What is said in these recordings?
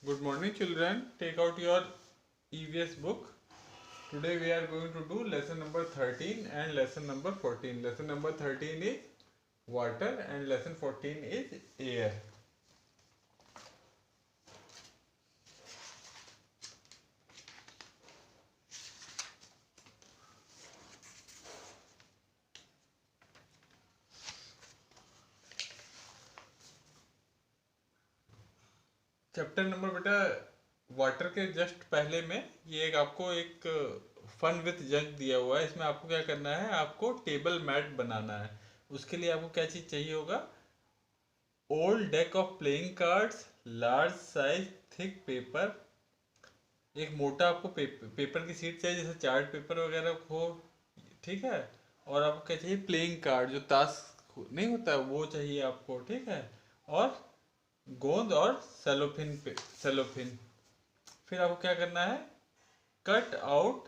Good morning, children. Take out your EVS book. Today we are going to do lesson number 13 and lesson number 14. Lesson number 13 is water and lesson 14 is air. Chapter number बेटा water के just पहले में ये आपको एक fun with जंग दिया हुआ है। इसमें आपको क्या करना है, आपको टेबल मैट बनाना है। उसके लिए आपको क्या चीज़ चाहिए होगा, old deck of playing cards, large size thick paper, एक मोटा आपको पेपर की सीट चाहिए जैसे चार्ट पेपर वगैरह हो, ठीक है। और आपको क्या चाहिए, प्लेइंग कार्ड जो ताश नहीं होता है वो चाहिए आपको, ठीक है। और गोंद और सेलोफिन सेलोफिन। फिर आपको क्या करना है, cut out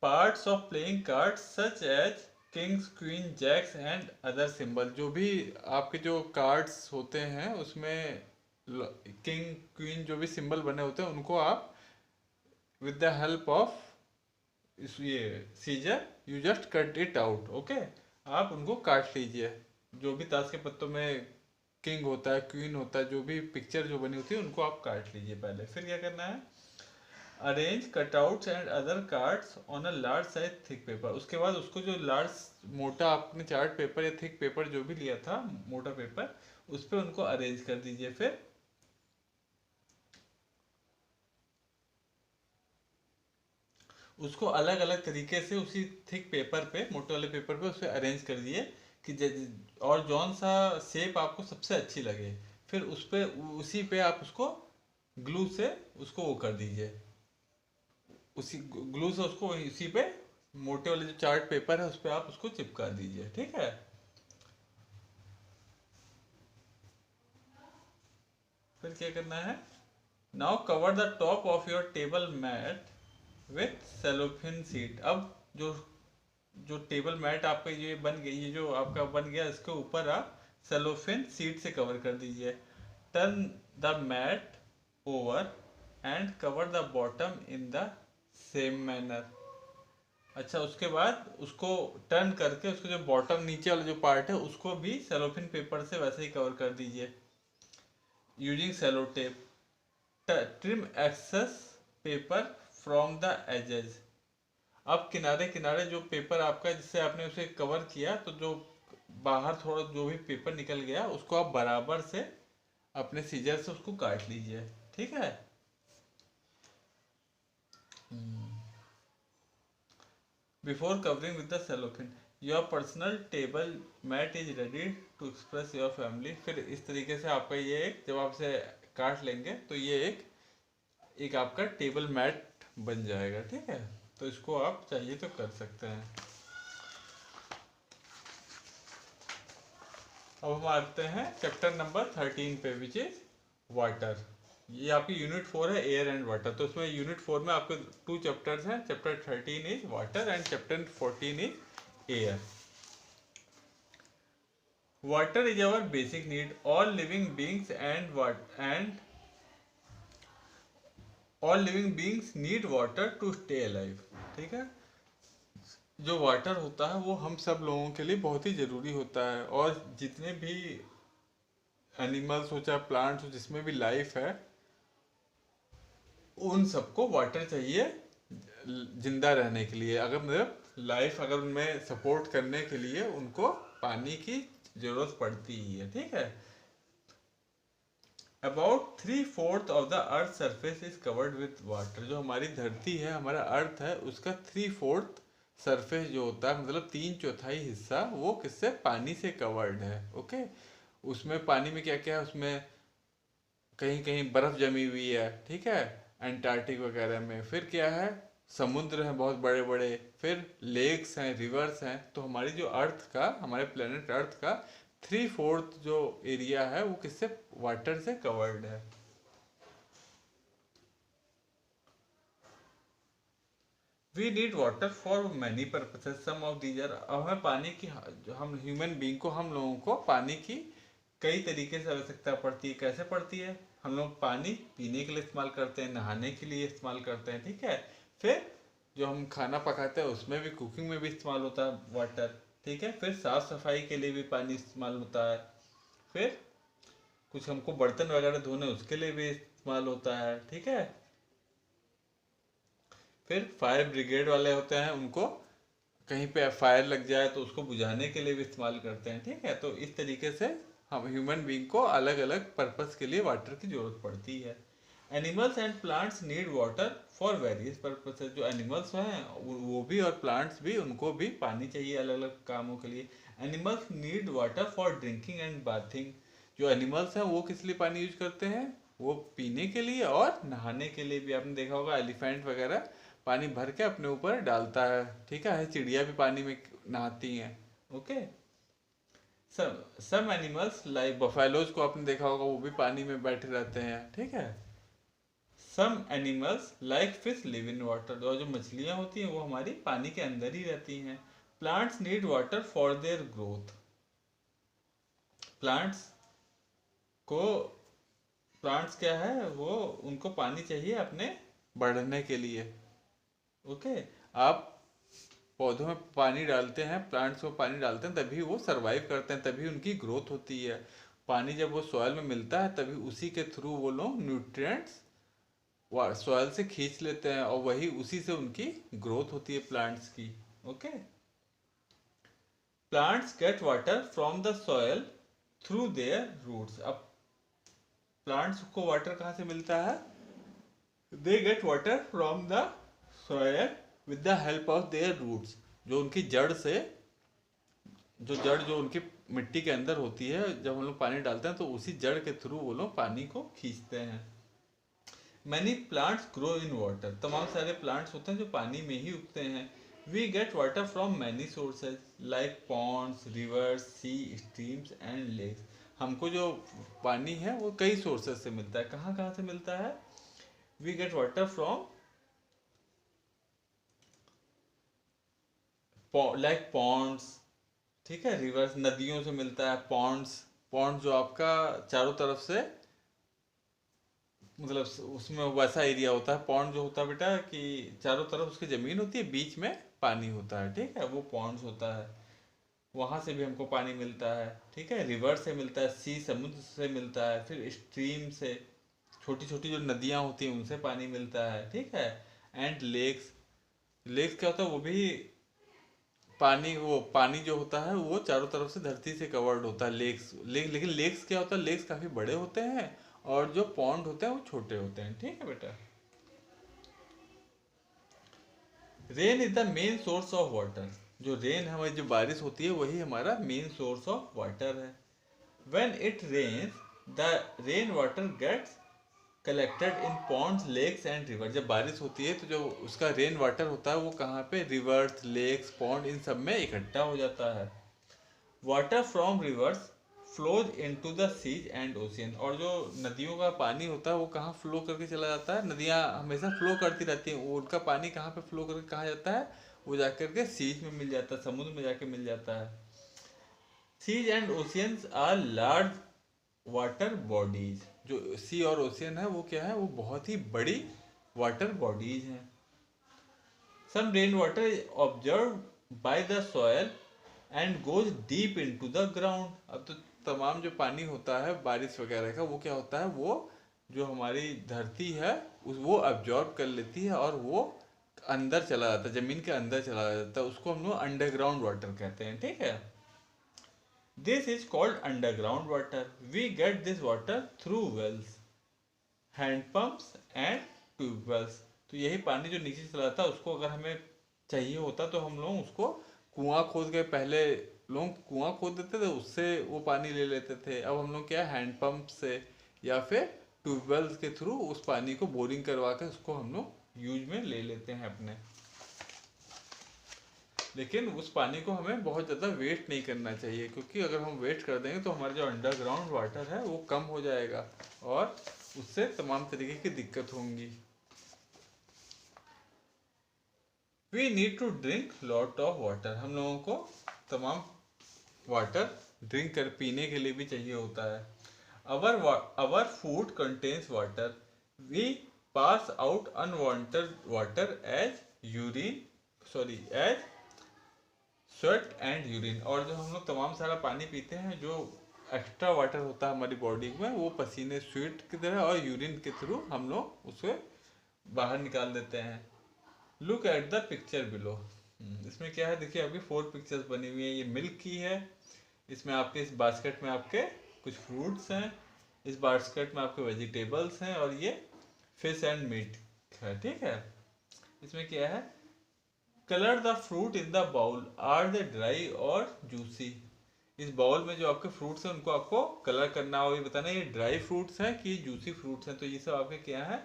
parts of playing cards such as kings queen jacks and other symbol. जो भी आपके जो कार्ड्स होते हैं उसमें किंग क्वीन जो भी सिंबल बने होते हैं उनको आप विद द हेल्प ऑफ ये scissor you just cut it out. Okay, आप उनको काट लीजिए। जो भी ताश के पत्तों में किंग होता है, क्वीन होता है, जो भी पिक्चर जो बनी होती है उनको आप काट लीजिए पहले। फिर क्या करना है, arrange cutouts and other cards on a large size thick paper. उसके बाद उसको जो लार्ज मोटा आपने चार्ट पेपर या थिक पेपर जो भी लिया था, मोटा पेपर, उस पर उनको अरेंज कर दीजिए। फिर उसको अलग अलग तरीके से उसी थिक पेपर पे, मोटे वाले पेपर पे उस पर अरेंज कर दिए कि और जौन सा शेप आपको सबसे अच्छी लगे फिर उस पे उसी पे आप उसको ग्लू से उसको वो कर दीजिए। उसी ग्लू से उसको इसी पे मोटे वाले जो चार्ट पेपर है उस पे आप उसको चिपका दीजिए, ठीक है। फिर क्या करना है, now cover the top of your table mat with cellophane sheet. अब जो जो टेबल मैट आपका ये बन गई, ये जो आपका बन गया, इसके ऊपर आप सेलोफिन सीट से कवर कर दीजिए। Turn the mat over and cover the bottom in the same manner. अच्छा, उसके बाद उसको टर्न करके उसको जो बॉटम नीचे वाला जो पार्ट है उसको भी सेलोफिन पेपर से वैसे ही कवर कर दीजिए using sellotape. Trim excess paper from the edges. अब किनारे किनारे जो पेपर आपका जिससे आपने उसे कवर किया, तो जो बाहर थोड़ा जो भी पेपर निकल गया उसको आप बराबर से अपने सीजर से उसको काट लीजिए, ठीक है। Before covering with the cellophane your personal table mat is ready to express your family. फिर इस तरीके से आपका ये एक, जब आप इसे काट लेंगे तो ये एक एक आपका टेबल मैट बन जाएगा, ठीक है। तो इसको आप चाहिए तो कर सकते हैं। अब हम आते हैं चैप्टर नंबर 13 पे, विच इज वाटर। ये आपकी यूनिट 4 है, एयर एंड वाटर। तो इसमें यूनिट 4 में आपके 2 चैप्टर्स हैं। Chapter 13 is water and chapter 14 is air. Water is our basic need. All living beings and all living beings need water to stay alive, ठीक है। जो वाटर होता है वो हम सब लोगों के लिए बहुत ही ज़रूरी होता है। और जितने भी एनिमल्स हो चाहे प्लांट्स हो, जिसमें भी लाइफ है, उन सबको वाटर चाहिए जिंदा रहने के लिए। अगर मतलब लाइफ अगर उनमें सपोर्ट करने के लिए उनको पानी की जरूरत पड़ती ही है, ठीक है। About 3/4 of the earth surface is covered with water. जो हमारी धरती है, हमारा अर्थ है, उसका 3/4 सरफेस जो होता है, मतलब 3/4 हिस्सा, वो किससे, पानी से कवर्ड है। ओके, उसमें पानी में क्या क्या है, उसमें कहीं कहीं बर्फ जमी हुई है, ठीक है, अंटार्कटिक वगैरह में। फिर क्या है, समुद्र हैं बहुत बड़े बड़े, फिर लेक्स हैं, रिवर्स हैं। तो हमारी जो अर्थ का, हमारे प्लेनेट अर्थ का 3/4 जो एरिया है वो किससे, वाटर से कवर्ड है। We need water for many purposes, some of these are. अब हमें पानी की, हम ह्यूमन बींग को, हम लोगों को पानी की कई तरीके से आवश्यकता पड़ती है। कैसे पड़ती है, हम लोग पानी पीने के लिए इस्तेमाल करते हैं, नहाने के लिए इस्तेमाल करते हैं, ठीक है। फिर जो हम खाना पकाते हैं उसमें भी, कुकिंग में भी इस्तेमाल होता है वाटर, ठीक है। फिर साफ सफाई के लिए भी पानी इस्तेमाल होता है। फिर कुछ हमको बर्तन वगैरह धोने उसके लिए भी इस्तेमाल होता है, ठीक है। फिर फायर ब्रिगेड वाले होते हैं, उनको कहीं पे फायर लग जाए तो उसको बुझाने के लिए भी इस्तेमाल करते हैं, ठीक है। तो इस तरीके से हम ह्यूमन बीइंग को अलग अलग पर्पस के लिए वाटर की जरूरत पड़ती है। Animals and plants need water for various purposes. जो एनिमल्स हैं वो भी और प्लांट्स भी, उनको भी पानी चाहिए अलग अलग कामों के लिए। Animals need water for drinking and bathing. जो एनिमल्स हैं वो किस लिए पानी यूज करते हैं? वो पीने के लिए और नहाने के लिए भी। आपने देखा होगा एलिफेंट वगैरह पानी भर के अपने ऊपर डालता है, ठीक है। चिड़िया भी पानी में नहाती हैं, okay. Some animals like buffaloes को आपने देखा होगा, वो भी पानी में बैठे रहते हैं, ठीक है। Some animals like fish live in water. और जो मछलियां होती हैं वो हमारी पानी के अंदर ही रहती हैं। Plants need water for their growth. Plants को प्लांट्स क्या है, वो उनको पानी चाहिए अपने बढ़ने के लिए, ओके। आप पौधों में पानी डालते हैं, प्लांट्स में पानी डालते हैं, तभी वो सरवाइव करते हैं, तभी उनकी ग्रोथ होती है। पानी जब वो सॉइल में मिलता है तभी उसी के थ्रू वो लोग न्यूट्रिएंट्स सॉइल से खींच लेते हैं, और वही उसी से उनकी ग्रोथ होती है प्लांट्स की, okay. Plants get water from the soil through their roots. अब प्लांट्स को वाटर कहाँ से मिलता है? They get water from the soil with the help of their roots. जो उनकी जड़ से, जो उनकी मिट्टी के अंदर होती है, जब हम लोग पानी डालते हैं तो उसी जड़ के थ्रू वो लोग पानी को खींचते हैं। Many plants grow in water. तमाम सारे प्लांट्स होते हैं जो पानी में ही उगते हैं। We get water from many sources like ponds, rivers, sea, streams and lakes. हमको जो पानी है वो कई सोर्सेज से मिलता है। कहाँ कहाँ से मिलता है? We get water from like ponds, ठीक है। रिवर्स, नदियों से मिलता है। पॉन्ड्स, पॉन्ड जो आपका चारों तरफ से, मतलब उसमें वैसा एरिया होता है। पॉन्ड जो होता है बेटा कि चारों तरफ उसकी जमीन होती है, बीच में पानी होता है, ठीक है, वो पॉन्ड्स होता है। वहां से भी हमको पानी मिलता है, ठीक है। रिवर से मिलता है, सी समुद्र से मिलता है, फिर स्ट्रीम से, छोटी छोटी जो नदियां होती हैं उनसे पानी मिलता है, ठीक है। एंड लेक्स, लेक्स क्या होता है? वो भी पानी, वो पानी जो होता है वो चारों तरफ से धरती से कवर्ड होता है। लेकिन लेक्स क्या होता है? लेक्स काफी बड़े होते हैं, और जो पॉन्ड होते हैं वो छोटे होते हैं, ठीक है बेटा। Rain is the main source of water. जो रेन, हमारी जो बारिश होती है वही हमारा मेन सोर्स ऑफ वाटर है। When it rains the rain water gets collected in ponds, lakes and river. जब बारिश होती है तो जो उसका रेन वाटर होता है वो कहाँ पे? रिवर्स, लेक्स, पॉन्ड, इन सब में इकट्ठा हो जाता है। Water from rivers flows into the seas and ocean. और जो नदियों का पानी होता है वो कहाँ फ्लो करके चला जाता है? नदियाँ हमेशा फ्लो करती रहती हैं, वो उनका पानी कहाँ पे फ्लो करके कहाँ जाता है? वो जाकर के सीज में मिल जाता है, समुद्र में जाके मिल जाता है। Seas and oceans are large water bodies. जो सी और ओशियन है वो क्या है? वो बहुत ही बड़ी वाटर बॉडीज हैं। Some rain water is observe by the soil and goes deep into the ground. अब तो तमाम जो पानी होता है बारिश वगैरह का, वो क्या होता है? वो जो हमारी धरती है उस वो अब्जॉर्ब कर लेती है, और वो अंदर चला जाता है, जमीन के अंदर चला जाता है। उसको हम लोग अंडरग्राउंड वाटर कहते हैं, ठीक है। This is called underground water. We get this water through wells, handpumps and tubewells. तो यही पानी जो नीचे चला जाता है, उसको अगर हमें चाहिए होता तो हम लोग उसको कुआं खोद के, पहले लोग कुआं खोद देते थे, उससे वो पानी ले लेते थे। अब हम लोग क्या, हैंडपंप से या फिर ट्यूबवेल्स के थ्रू उस पानी को बोरिंग करवा के उसको हम लोग यूज में ले लेते हैं अपने। लेकिन उस पानी को हमें बहुत ज़्यादा वेस्ट नहीं करना चाहिए, क्योंकि अगर हम वेस्ट कर देंगे तो हमारा जो अंडरग्राउंड वाटर है वो कम हो जाएगा, और उससे तमाम तरीके की दिक्कत होंगी। We need to drink lot of water. हम लोगों को तमाम वाटर ड्रिंक कर, पीने के लिए भी चाहिए होता है। our food contains water. We pass out unwanted water as urine, sorry, as sweat and urine. और जो हम लोग तमाम सारा पानी पीते हैं, जो एक्स्ट्रा वाटर होता है हमारी बॉडी में, वो पसीने, स्वेट की तरह और यूरिन के थ्रू हम लोग उसे बाहर निकाल देते हैं। Look at the picture below. इसमें क्या है, देखिए आपकी 4 पिक्चर्स बनी हुई है। ये मिल्क की है, इसमें आपके इस बास्केट में आपके कुछ फ्रूट्स हैं, इस बास्केट में आपके वेजिटेबल्स हैं, और ये फिश एंड मीट है, ठीक है। इसमें क्या है, colour the fruit in the bowl, are they dry और जूसी। इस बाउल में जो आपके फ्रूट्स हैं उनको आपको कलर करना और ये बताना ये ड्राई फ्रूट्स हैं कि जूसी फ्रूट्स हैं। तो ये सब आपके क्या है,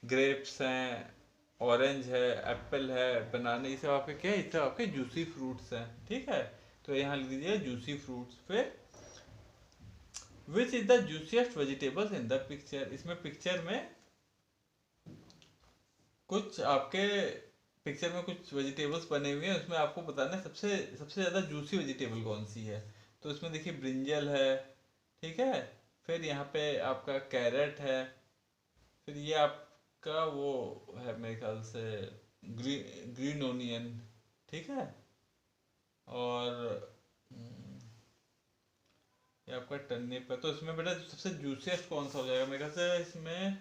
ग्रेप्स हैं, ऑरेंज है, एप्पल है, बनाना, ये सब आपके क्या है, ये सब आपके जूसी फ्रूट्स हैं, ठीक है। तो यहाँ लिख दीजिए जूसी फ्रूट्स। फिर विच is the juiciest vegetables in the picture. इसमें पिक्चर में कुछ आपके पिक्चर में कुछ वेजिटेबल्स बने हुए हैं, उसमें आपको बताना है सबसे सबसे ज़्यादा जूसी वेजिटेबल कौन सी है। तो इसमें देखिए ब्रिंजल है, ठीक है। फिर यहाँ पे आपका कैरेट है, फिर ये आपका वो है मेरे ख्याल से ग्रीन ओनियन, ठीक है। और ये आपका टर्निप है। तो इसमें बेटा सबसे जूसीएस्ट कौन सा हो जाएगा, मेरे ख्याल से इसमें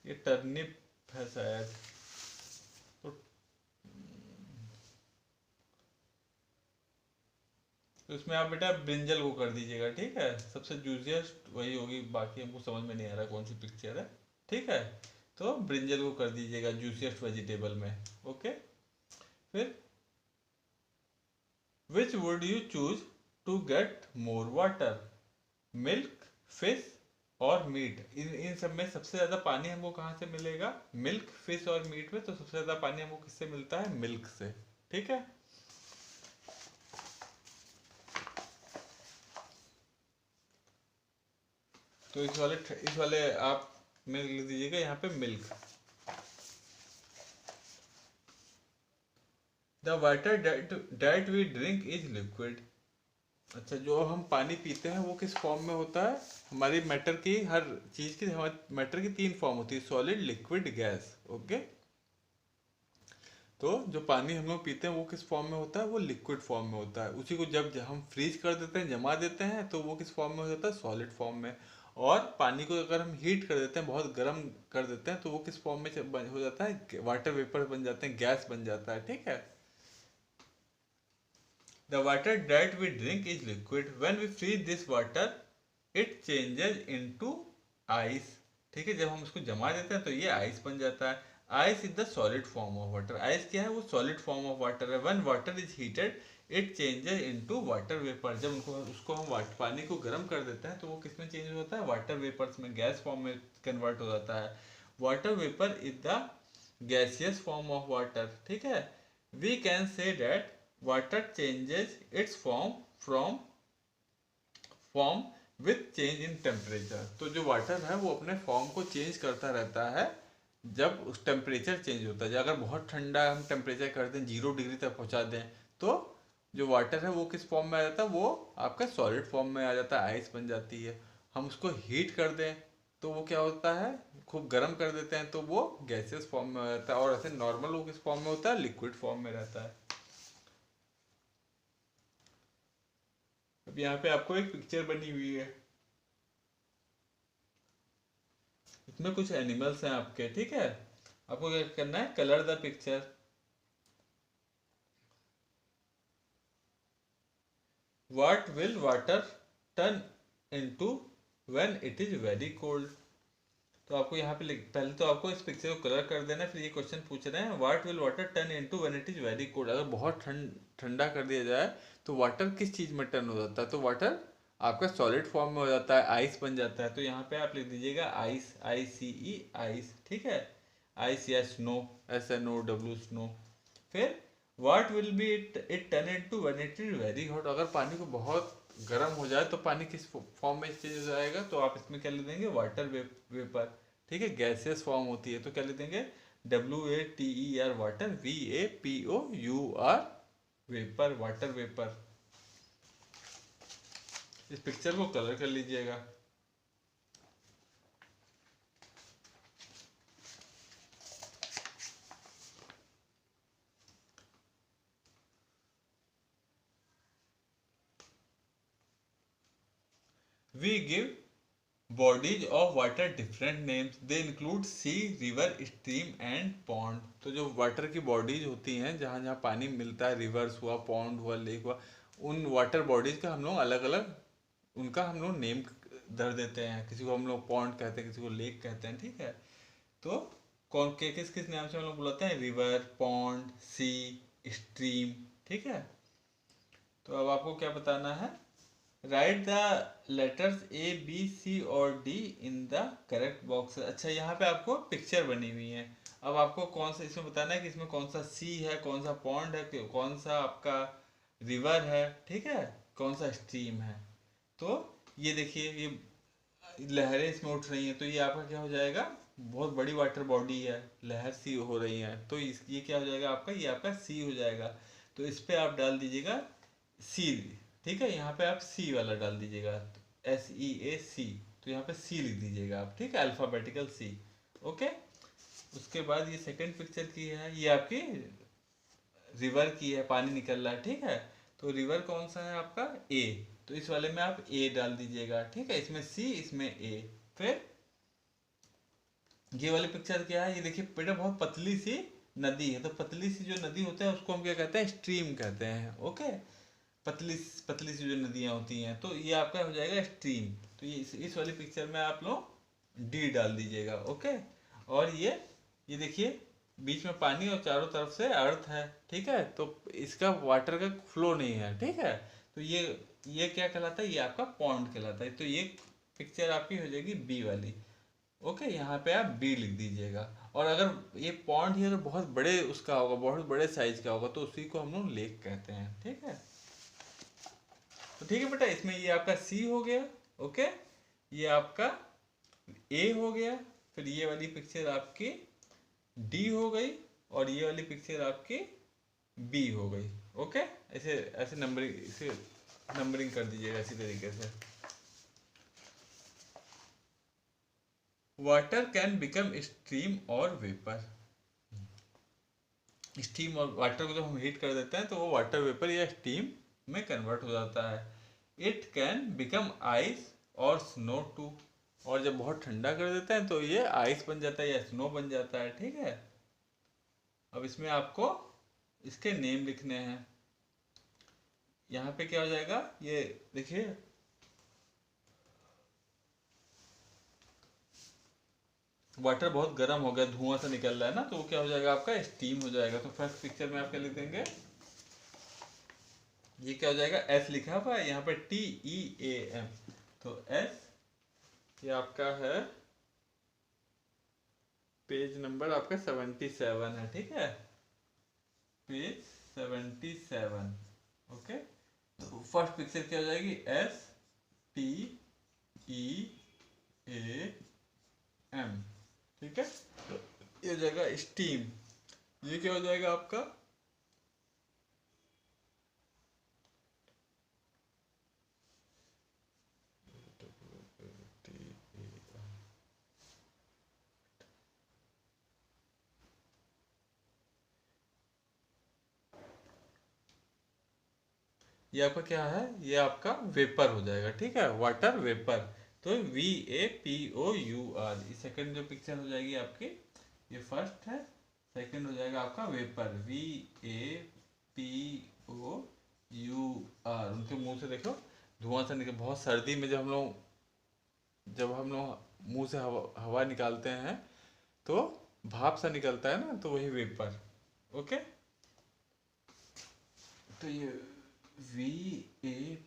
ये टर्निप है शायद। तो तो इसमें आप बेटा ब्रिंजल को कर दीजिएगा, ठीक है। सबसे जूसियस्ट वही होगी, बाकी हमको समझ में नहीं आ रहा कौन सी पिक्चर है, ठीक है। तो ब्रिंजल को कर दीजिएगा जूसियस्ट वेजिटेबल में, ओके। फिर which would you choose to get more water, milk, fish और मीट। इन सब में सबसे ज्यादा पानी हमको कहाँ से मिलेगा, मिल्क, फिश और मीट में। तो सबसे ज्यादा पानी हमको किससे मिलता है, मिल्क से, ठीक है। तो इस वाले आप में लिख दीजिएगा यहाँ पे milk. The water that we drink is liquid. अच्छा, जो हम पानी पीते हैं वो किस फॉर्म में होता है, हमारी मैटर की, हर चीज की हमारी मैटर की 3 फॉर्म होती है, सॉलिड, लिक्विड, गैस, ओके। तो जो पानी हम लोग पीते हैं वो किस फॉर्म में होता है, वो लिक्विड फॉर्म में होता है। उसी को जब हम फ्रीज कर देते हैं, जमा देते हैं, तो वो किस फॉर्म में हो जाता है, सॉलिड फॉर्म में। और पानी को अगर हम हीट कर देते हैं, बहुत गर्म कर देते हैं, तो वो किस फॉर्म में हो जाता है, वाटर वेपर बन जाते हैं, गैस बन जाता है, ठीक है। The water that we drink is liquid, when we freeze this water it changes into ice, ठीक है। जब हम उसको जमा देते हैं तो ये आइस बन जाता है। Ice is the solid form of water. Ice क्या है, वो सॉलिड फॉर्म ऑफ वाटर है। When water is heated it changes into water vapour. जब उसको हम पानी को गर्म कर देते हैं तो वो किस में चेंज होता है, वाटर वेपर्स में, गैस फॉर्म में कन्वर्ट हो जाता है। Water vapour is the gaseous form of water, ठीक है। We can say that water changes its form from form with change in temperature. तो जो वाटर है वो अपने फॉर्म को चेंज करता रहता है जब उस टेम्परेचर चेंज होता है। अगर बहुत ठंडा हम टेम्परेचर कर दें, 0 डिग्री तक पहुंचा दें, तो जो वाटर है वो किस फॉर्म में आ जाता है, वो आपका सॉलिड फॉर्म में आ जाता है, आइस बन जाती है। हम उसको हीट कर दें तो वो क्या होता है, खूब गर्म कर देते हैं तो वो गैसेस फॉर्म में आ जाता है। और ऐसे नॉर्मल वो किस फॉर्म में होता है, लिक्विड फॉर्म में रहता है। अब यहाँ पे आपको एक पिक्चर बनी हुई है, इसमें कुछ एनिमल्स हैं आपके, ठीक है। आपको क्या करना है, colour the picture. What will water turn into when it is very cold. तो आपको यहाँ पे पहले तो आपको इस पिक्चर को कलर कर देना है। फिर ये क्वेश्चन पूछ रहे हैं, what will water turn into when it is very cold. अगर बहुत ठंडा कर दिया जाए तो वाटर किस चीज में टर्न हो जाता है, तो वाटर आपका सॉलिड फॉर्म में हो जाता है, आइस बन जाता है। तो यहाँ पे आप लिख दीजिएगा आइस, ICE, आइस, ठीक है। आइस या स्नो, SNOW, स्नो। फिर what will be it turn into when it is very hot. अगर पानी को बहुत गर्म हो जाए तो पानी किस फॉर्म में चेंज हो जाएगा, तो आप इसमें क्या लिख देंगे, वाटर वेपर, ठीक है। गैसियस फॉर्म होती है तो क्या लिख देंगे, WATER, water, VAPOUR, vapour, water vapour. इस पिक्चर को कलर कर लीजिएगा। We give bodies of water different names, they include sea, river, stream and pond. तो जो वाटर की बॉडीज होती हैं, जहाँ जहाँ पानी मिलता है, रिवर्स हुआ, पॉन्ड हुआ, लेक हुआ, उन वाटर बॉडीज का हम लोग अलग अलग उनका हम लोग नेम धर देते हैं। किसी को हम लोग पॉन्ड कहते हैं, किसी को लेक कहते हैं, ठीक है। तो कौन के किस किस नाम से हम लोग बुलाते हैं? रिवर, पॉन्ड, सी, स्ट्रीम, ठीक है। तो अब आपको क्या बताना है? Write the letters A B C और D in the correct box. अच्छा, यहाँ पे आपको पिक्चर बनी हुई है। अब आपको कौन सा इसमें बताना है कि इसमें कौन सा सी है, कौन सा पॉन्ड है, कौन सा आपका रिवर है, ठीक है, कौन सा स्ट्रीम है। तो ये देखिए, ये लहरें इसमें उठ रही हैं, तो ये आपका क्या हो जाएगा? बहुत बड़ी वाटर बॉडी है, लहर सी हो रही है, तो ये क्या हो जाएगा आपका? ये आपका सी हो जाएगा। तो इस पे आप डाल दीजिएगा सी, ठीक है। यहाँ पे आप सी वाला डाल दीजिएगा, SEAC। तो यहाँ पे सी लिख दीजिएगा आप, ठीक है, अल्फाबेटिकल सी। ओके। उसके बाद ये सेकंड पिक्चर की है, ये आपकी रिवर की है, पानी निकल रहा है, ठीक है। तो रिवर कौन सा है आपका? ए। तो इस वाले में आप ए डाल दीजिएगा, ठीक है। इसमें सी, इसमें ए। फिर ये वाली पिक्चर क्या है? ये देखिए बेटा, बहुत पतली सी नदी है। तो पतली सी जो नदी होता है उसको हम क्या कहते हैं? स्ट्रीम कहते हैं। ओके। पतली पतली सी जो नदियाँ होती हैं, तो ये आपका हो जाएगा स्ट्रीम। तो ये इस वाली पिक्चर में आप लोग डी डाल दीजिएगा। ओके। और ये देखिए, बीच में पानी और चारों तरफ से अर्थ है, ठीक है। तो इसका वाटर का फ्लो नहीं है, ठीक है। तो ये क्या कहलाता है? ये आपका पॉन्ड कहलाता है। तो ये पिक्चर आपकी हो जाएगी बी वाली। ओके, यहाँ पे आप बी लिख दीजिएगा। और अगर ये पॉन्ड ही अगर बहुत बड़े उसका होगा, बहुत बड़े साइज का होगा, तो उसी को हम लोग लेक कहते हैं, ठीक है। तो ठीक है बेटा, इसमें ये आपका सी हो गया। ओके, ये आपका ए हो गया। फिर ये वाली पिक्चर आपकी डी हो गई, और ये वाली पिक्चर आपकी बी हो गई। ओके, ऐसे ऐसे नंबरिंग, इसे नंबरिंग कर दीजिएगा इसी तरीके से। वाटर कैन बिकम स्ट्रीम और वेपर। स्टीम और वाटर को जब हम हीट कर देते हैं तो वो वाटर वेपर या स्टीम में कन्वर्ट हो जाता है। इट कैन बिकम आइस और स्नो टू। और जब बहुत ठंडा कर देते हैं तो ये आइस बन जाता है या स्नो बन जाता है, ठीक है। अब इसमें आपको इसके नेम लिखने हैं। यहाँ पे क्या हो जाएगा? ये देखिए, वाटर बहुत गर्म हो गया, धुआं सा निकल रहा है ना, तो वो क्या हो जाएगा आपका? स्टीम हो जाएगा। तो फर्स्ट पिक्चर में आप क्या लिख देंगे? ये क्या हो जाएगा? एस लिखा हुआ है यहाँ पे, TEAM। तो एस, ये आपका है पेज नंबर आपका 77 है, ठीक है, पेज 77। ओके। तो फर्स्ट पिक्चर क्या हो जाएगी? STEAM, ठीक है। तो ये हो जाएगा स्टीम। ये क्या हो जाएगा आपका? ये आपका क्या है? ये आपका वेपर हो जाएगा, ठीक है, वाटर वेपर। तो VAPOUR। ये सेकंड जो पिक्चर हो जाएगी आपकी, ये फर्स्ट है, सेकंड हो जाएगा आपका वेपर, VAPOUR। उनके मुंह से देखो धुआं सा निकल, बहुत सर्दी में जब हम लोग मुंह से हवा निकालते हैं तो भाप सा निकलता है ना, तो वही वेपर। ओके। तो ये VAPOU।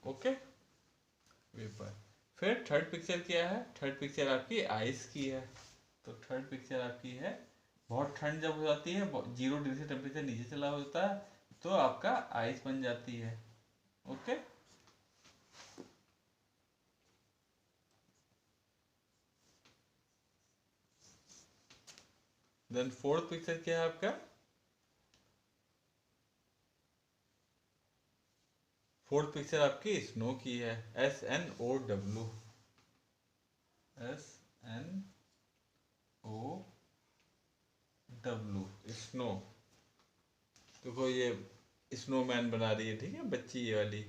Okay, vapour. फिर थर्ड पिक्चर क्या है? थर्ड पिक्चर आपकी आइस की है। तो थर्ड पिक्चर आपकी है, बहुत ठंड जब हो जाती है, 0 डिग्री से टेम्परेचर नीचे चला होता है, तो आपका आइस बन जाती है। ओके। देन फोर्थ पिक्चर क्या है आपका? फोर्थ पिक्चर आपकी स्नो की है, SNOW। SNOW, snow. देखो ये स्नोमैन बना रही है, ठीक है, बच्ची ये वाली।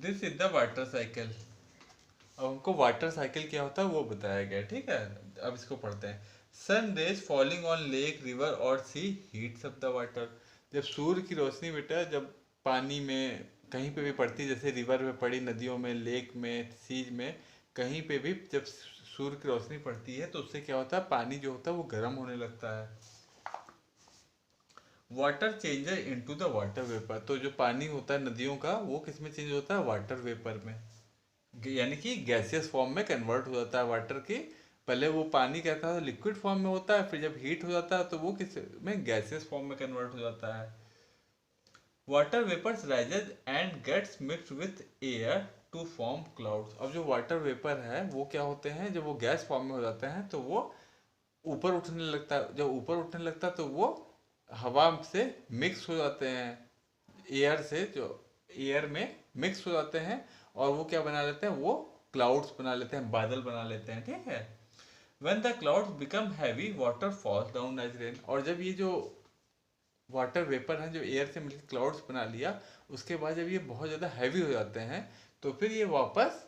This is the water cycle. अब हमको वाटर साइकिल क्या होता है वो बताया गया, ठीक है। अब इसको पढ़ते हैं। Sun rays falling on lake river और sea heats up the water. जब सूर्य की रोशनी बेटा जब पानी में कहीं पे भी पड़ती है, जैसे रिवर में पड़ी, नदियों में, लेक में, सीज में, कहीं पे भी जब सूर्य की रोशनी पड़ती है तो उससे क्या होता है, पानी जो होता है वो गर्म होने लगता है। Water changer into the water vapour. तो जो पानी होता है नदियों का वो किस में चेंज होता है, वाटर वेपर में, यानी कि गैसियस फॉर्म में कन्वर्ट हो जाता है वाटर की। पहले वो पानी कहता था लिक्विड फॉर्म में होता है, फिर जब हीट हो जाता है तो वो किस में, गैसियस फॉर्म में कन्वर्ट हो जाता है। Water vapours rises and gets mixed with air to form clouds. अब जो वाटर वेपर है वो क्या होते हैं, जब वो गैस फॉर्म में हो जाते हैं तो वो ऊपर उठने लगता है। जब ऊपर उठने लगता है तो वो हवा से मिक्स हो जाते हैं, एयर से, जो एयर में मिक्स हो जाते हैं, और वो क्या बना लेते हैं, वो क्लाउड्स बना लेते हैं, बादल बना लेते हैं, ठीक है। when the clouds become heavy water falls down as rain। और जब ये जो वाटर वेपर है जो एयर से मिलकर क्लाउड्स बना लिया, उसके बाद जब ये बहुत ज़्यादा हैवी हो जाते हैं तो फिर ये वापस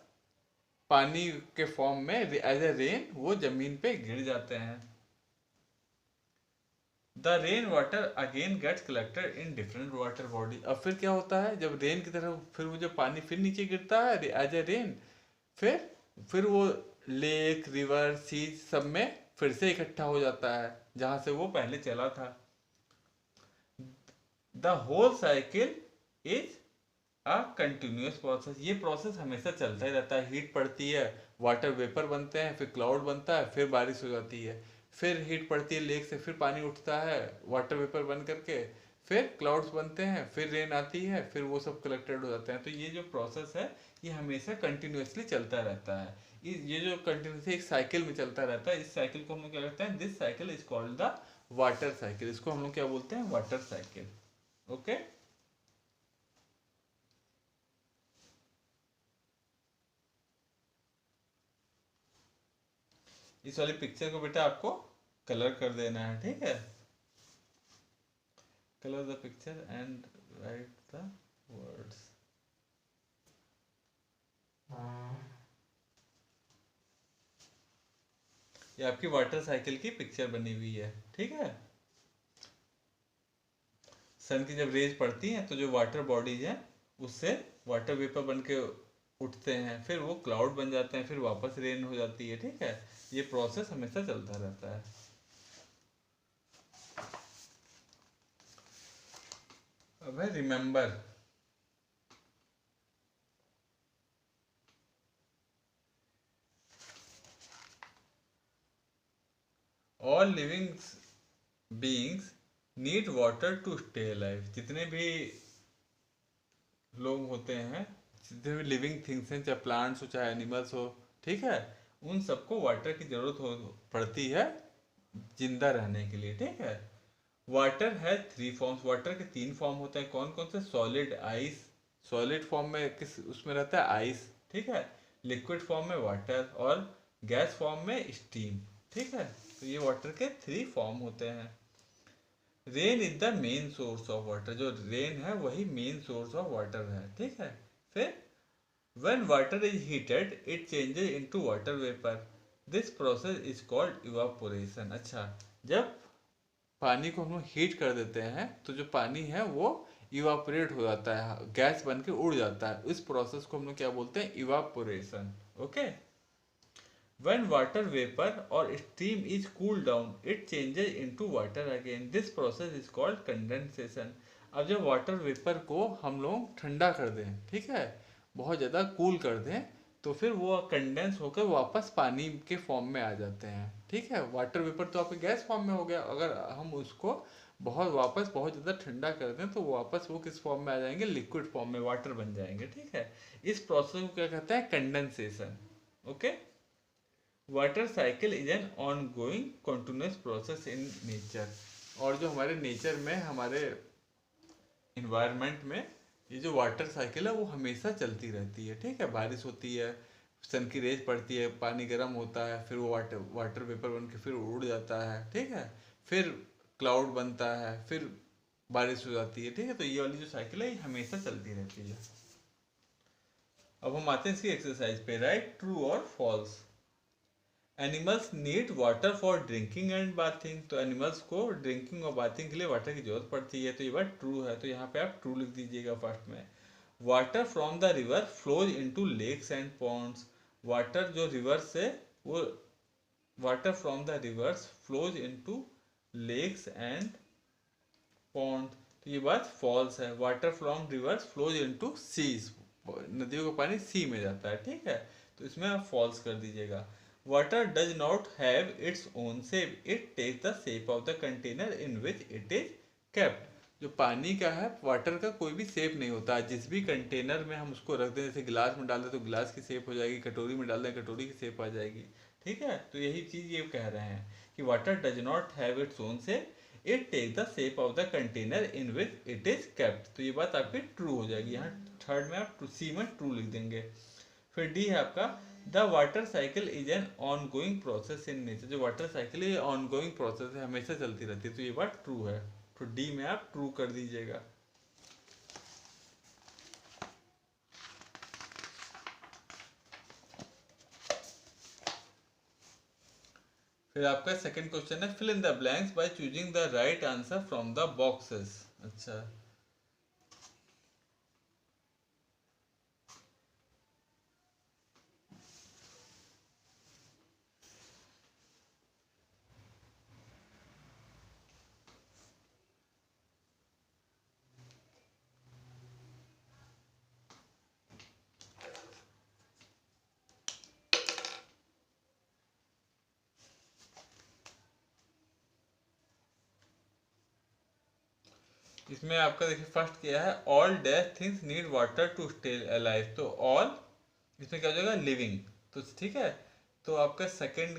पानी के फॉर्म में एज ए रेन वो जमीन पे गिर जाते हैं। The rain water again gets collected in different water body. अब फिर क्या होता है, जब रेन की तरफ फिर वो जो पानी फिर नीचे गिरता है एज ए रेन, फिर फिर वो लेक रिवर सीज सब में फिर से इकट्ठा हो जाता है जहां से वो पहले चला था। The whole cycle is a continuous process. ये प्रोसेस हमेशा चलता ही रहता है। हीट पड़ती है, वाटर वेपर बनते हैं, फिर क्लाउड बनता है, फिर बारिश हो जाती है, फिर हीट पड़ती है लेक से, फिर पानी उठता है वाटर वेपर बन करके, फिर क्लाउड्स बनते हैं, फिर रेन आती है, फिर वो सब कलेक्टेड हो जाते हैं। तो ये जो प्रोसेस है ये हमेशा कंटिन्यूसली चलता रहता है। ये जो कंटिन्यूसली एक साइकिल में चलता रहता है, इस साइकिल को हम लोग क्या कहते हैं, this cycle is called the water cycle. इसको हम लोग क्या बोलते हैं, वाटर साइकिल। ओके। इस वाली पिक्चर को बेटा आपको कलर कर देना है, ठीक है। Colour the picture and right the words. ये आपकी वाटर साइकिल की पिक्चर बनी हुई है, ठीक है। सन की जब रेज पड़ती है तो जो वाटर बॉडीज हैं उससे वाटर वेपर बन के उठते हैं, फिर वो क्लाउड बन जाते हैं, फिर वापस रेन हो जाती है, ठीक है। ये प्रोसेस हमेशा चलता रहता है। अब है remember. All living beings need water to stay alive. जितने भी लोग होते हैं, जितने भी लिविंग थिंग्स हैं, चाहे प्लांट्स हो चाहे एनिमल्स हो, ठीक है, उन सबको वाटर की जरूरत हो पड़ती है जिंदा रहने के लिए, ठीक है। वाटर है थ्री फॉर्म्स। वाटर के तीन फॉर्म होते हैं, कौन कौन से, सॉलिड आइस। सॉलिड फॉर्म में किस उसमें रहता है, आइस, ठीक है। लिक्विड फॉर्म में वाटर, और गैस फॉर्म में स्टीम, ठीक है। तो ये वाटर के थ्री फॉर्म होते हैं। Rain is the main source of water. जो रेन है वही मेन सोर्स ऑफ वाटर है, ठीक है। फिर when water is heated it changes into water vapor। this process is called evaporation। अच्छा, जब पानी को हम लोग हीट कर देते हैं तो जो पानी है वो इवापोरेट हो जाता है, गैस बन के उड़ जाता है। इस प्रोसेस को हम लोग क्या बोलते हैं, evaporation. Okay. when water vapor or steam is cooled down it changes into water again। this process is called condensation। अब जब वाटर वेपर को हम लोग ठंडा कर दें, ठीक है, बहुत ज़्यादा कूल कर दें, तो फिर वो कंडेंस होकर वापस पानी के फॉर्म में आ जाते हैं, ठीक है। वाटर वेपर तो आपके गैस फॉर्म में हो गया, अगर हम उसको बहुत ज़्यादा ठंडा कर दें तो वापस वो किस फॉर्म में आ जाएंगे, लिक्विड फॉर्म में वाटर बन जाएंगे, ठीक है। इस प्रोसेस को क्या कहते हैं, condensation. Okay. Water cycle is an on going continuous process in nature. और जो हमारे नेचर में, हमारे इन्वायरमेंट में, ये जो वाटर साइकिल है वो हमेशा चलती रहती है, ठीक है। बारिश होती है, सन की रेज पड़ती है, पानी गर्म होता है, फिर वो वाटर वाटर वेपर बन के फिर उड़ जाता है, ठीक है। फिर क्लाउड बनता है, फिर बारिश हो जाती है, ठीक है। तो ये वाली जो साइकिल है ये हमेशा चलती रहती है। अब हम आते हैं इसकी एक्सरसाइज पे, राइट ट्रू और false. Animals need water for drinking and bathing, तो एनिमल्स को ड्रिंकिंग और बाथिंग के लिए वाटर की जरूरत पड़ती है, तो ये बात ट्रू है, तो यहाँ पे आप ट्रू लिख दीजिएगा फर्स्ट में। Water from the river flows into lakes and ponds, water जो रिवर से वो water from the rivers flows into lakes and pond, तो ये बात फॉल्स है। Water from rivers flows into seas, नदियों का पानी सी में जाता है, ठीक है, तो इसमें आप फॉल्स कर दीजिएगा। Water does not have its own shape, it take the shape of the container in which it is kept, जो पानी का है वाटर का कोई भी शेप नहीं होता, जिस भी कंटेनर में हम उसको रख दें, जैसे गिलास में डाल दें तो गिलास की शेप हो जाएगी, कटोरी में डाल दें कटोरी की शेप आ जाएगी, ठीक है, तो यही चीज़ ये कह रहे हैं कि water does not have its own shape, it take the shape of the container in which it is kept, तो ये बात आपकी ट्रू हो जाएगी। यहाँ थर्ड में आप सी में ट्रू लिख देंगे। फिर डी है आपका, the water cycle is an on going process in nature, जो वाटर साइकिल है ऑन गोइंग प्रोसेस है, हमेशा चलती रहती है, तो ये बात ट्रू है, तो डी में आप ट्रू कर दीजिएगा। फिर आपका सेकंड क्वेश्चन है, fill in the blanks by choosing the right answer from the boxes. अच्छा, इसमें आपका देखिए फर्स्ट क्या है, all dash things need water to stay alive, तो ऑल इसमें क्या हो जाएगा, लिविंग, तो ठीक है, तो आपका सेकंड,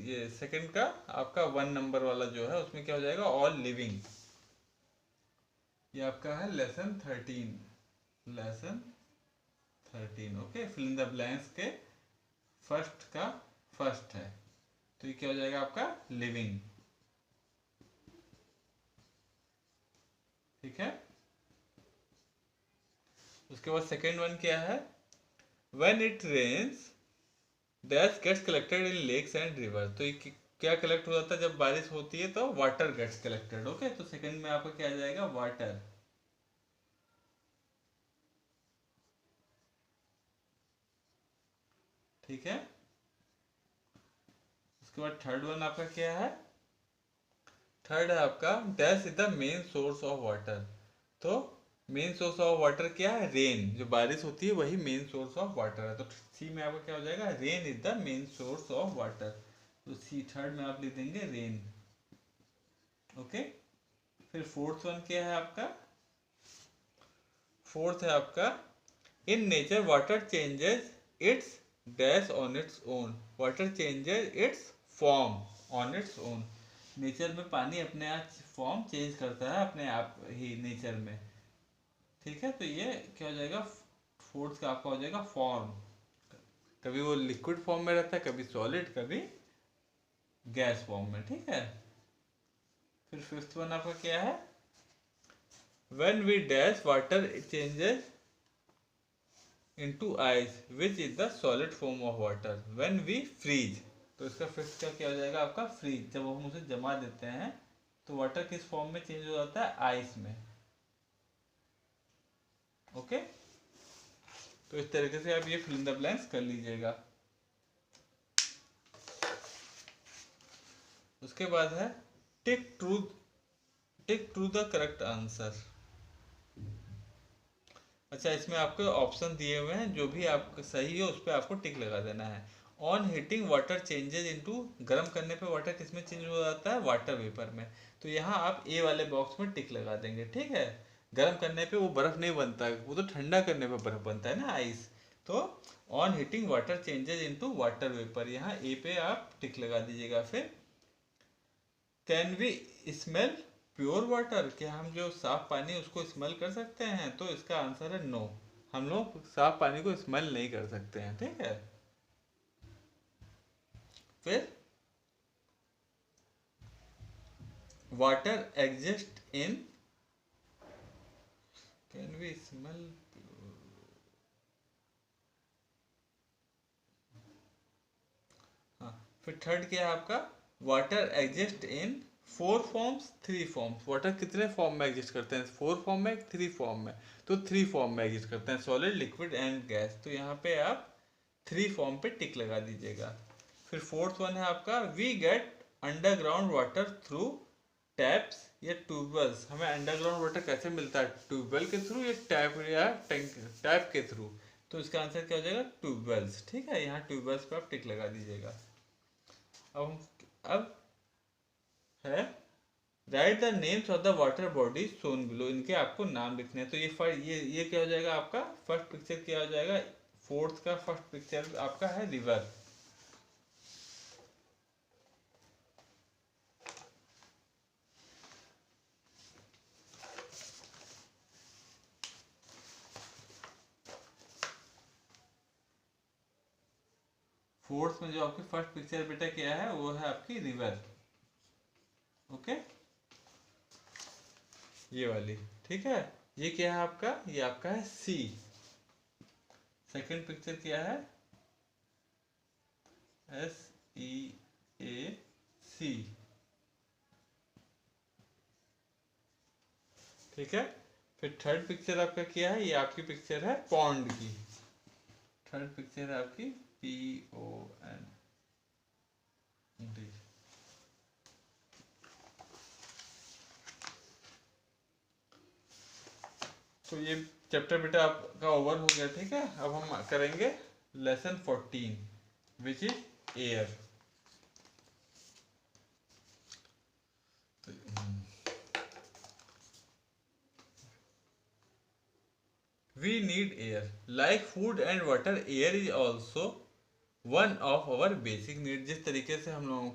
ये सेकंड का आपका 1 नंबर वाला जो है उसमें क्या हो जाएगा, ऑल लिविंग, ये आपका है lesson 13, lesson 13, okay, fill in the blanks के फर्स्ट का फर्स्ट है, तो ये क्या हो जाएगा आपका लिविंग, ठीक है। उसके बाद सेकेंड वन क्या है, when it rains dash gets collected in lakes and river, तो ये क्या कलेक्ट हो जाता है जब बारिश होती है, तो वाटर गेट्स कलेक्टेड, ओके, तो सेकंड में आपका क्या आ जाएगा, वाटर, ठीक है। उसके बाद थर्ड वन आपका क्या है, थर्ड है आपका, dash is the main source of water, तो मेन सोर्स ऑफ वाटर क्या है, रेन, जो बारिश होती है वही मेन सोर्स ऑफ वाटर है, तो सी में आपका क्या हो जाएगा, rain is the main source of water, तो सी थर्ड में आप लिख देंगे रेन, ओके। फिर फोर्थ वन क्या है आपका, फोर्थ है आपका, in nature water changes it's dash on its own, water changes its form on its own, nature में पानी अपने आप फॉर्म चेंज करता है अपने आप ही नेचर में, ठीक है, तो ये क्या हो जाएगा, फोर्थ का आपका हो जाएगा फॉर्म, कभी वो लिक्विड फॉर्म में रहता है, कभी सॉलिड, कभी गैस फॉर्म में, ठीक है। फिर फिफ्थ वन आपका क्या है, when we dash water changes into ice which is the solid form of water, when we freeze, तो इसका फिफ्थ का क्या हो जाएगा आपका फ्रीज, जब हम उसे जमा देते हैं तो वाटर किस फॉर्म में चेंज हो जाता है, आइस में, ओके। तो इस तरीके से आप ये फिल इन द ब्लैंक्स कर लीजिएगा। उसके बाद है tick true, tick true the correct answer. अच्छा, इसमें आपको ऑप्शन दिए हुए हैं, जो भी आपका सही हो उस पर आपको टिक लगा देना है। On heating water changes into, गर्म करने पे वाटर किस में चेंज हो जाता है, वाटर वेपर में, तो यहाँ आप ए वाले बॉक्स में टिक लगा देंगे, ठीक है। गर्म करने पे वो बर्फ नहीं बनता, वो तो ठंडा करने पे बर्फ बनता है ना, आइस, तो on heating water changes into water vapour, यहाँ ए पे आप टिक लगा दीजिएगा। फिर can we smell pure water, क्या हम जो साफ पानी उसको स्मेल कर सकते हैं, तो इसका आंसर है नो, हम लोग साफ पानी को स्मेल नहीं कर सकते हैं, ठीक है। फिर water exist in, can we smell, फिर थर्ड क्या है आपका, water exist in 4 forms 3 forms. Water कितने फॉर्म में एग्जिस्ट करते हैं, 4 फॉर्म में, 3 फॉर्म में। तो 3 फॉर्म में एग्जिस्ट करते हैं, सॉलिड, लिक्विड एंड गैस। तो यहाँ पे आप 3 फॉर्म पे टिक लगा दीजिएगा। फिर फोर्थ वन है आपका, we get underground water through taps या ट्यूबवेल्स। हमें अंडरग्राउंड वाटर कैसे मिलता है, ट्यूबवेल के थ्रू या टैप या टैंक, टैप के थ्रू। तो इसका आंसर क्या हो जाएगा, ट्यूबवेल्स। ठीक है, यहाँ ट्यूबवेल्स पे आप टिक लगा दीजिएगा। अब है write the names of the water bodies Son below. इनके आपको नाम लिखने हैं। तो ये क्या हो जाएगा आपका, फर्स्ट पिक्चर क्या हो जाएगा, फोर्थ का फर्स्ट पिक्चर आपका है रिवर। फोर्थ में जो आपकी फर्स्ट पिक्चर बेटा क्या है, वो है आपकी रिवर। ओके, ये वाली। ठीक है, ये क्या है आपका, ये आपका है सी। सेकंड पिक्चर क्या है, SEAC। ठीक है, फिर थर्ड पिक्चर आपका क्या है, ये आपकी पिक्चर है पॉन्ड की। थर्ड पिक्चर है आपकी POND। तो ये चैप्टर बेटा आपका ओवर हो गया। ठीक है, अब हम करेंगे lesson 14 which is air. We need air. Like food and water, air is also one of our basic needs। जिस तरीके से हम लोगों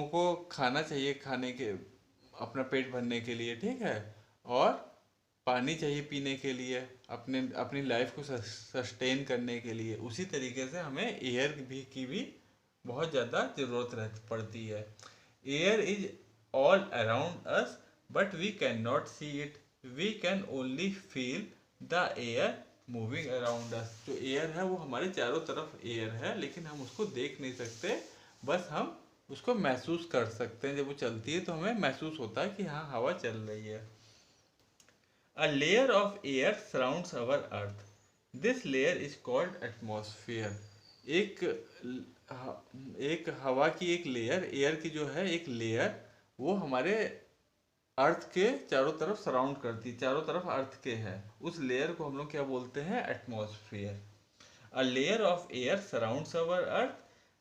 को खाना चाहिए, खाने के अपना पेट भरने के लिए, ठीक है, और पानी चाहिए पीने के लिए, अपने अपनी लाइफ को सस्टेन करने के लिए, उसी तरीके से हमें एयर की भी बहुत ज़्यादा ज़रूरत पड़ती है। Air is all around us but we can not see it, we can only feel the air moving around us. जो एयर है वो हमारे चारों तरफ एयर है, लेकिन हम उसको देख नहीं सकते, बस हम उसको महसूस कर सकते हैं। जब वो चलती है तो हमें महसूस होता है कि हाँ हवा चल रही है। A layer of air surrounds our earth. This layer is called atmosphere। एक एक हवा की एक लेयर, एयर की जो है एक लेयर, वो हमारे अर्थ के चारों तरफ सराउंड करती है, चारों तरफ अर्थ के है। उस लेयर को हम लोग क्या बोलते हैं, atmosphere. A layer of air surrounds our earth,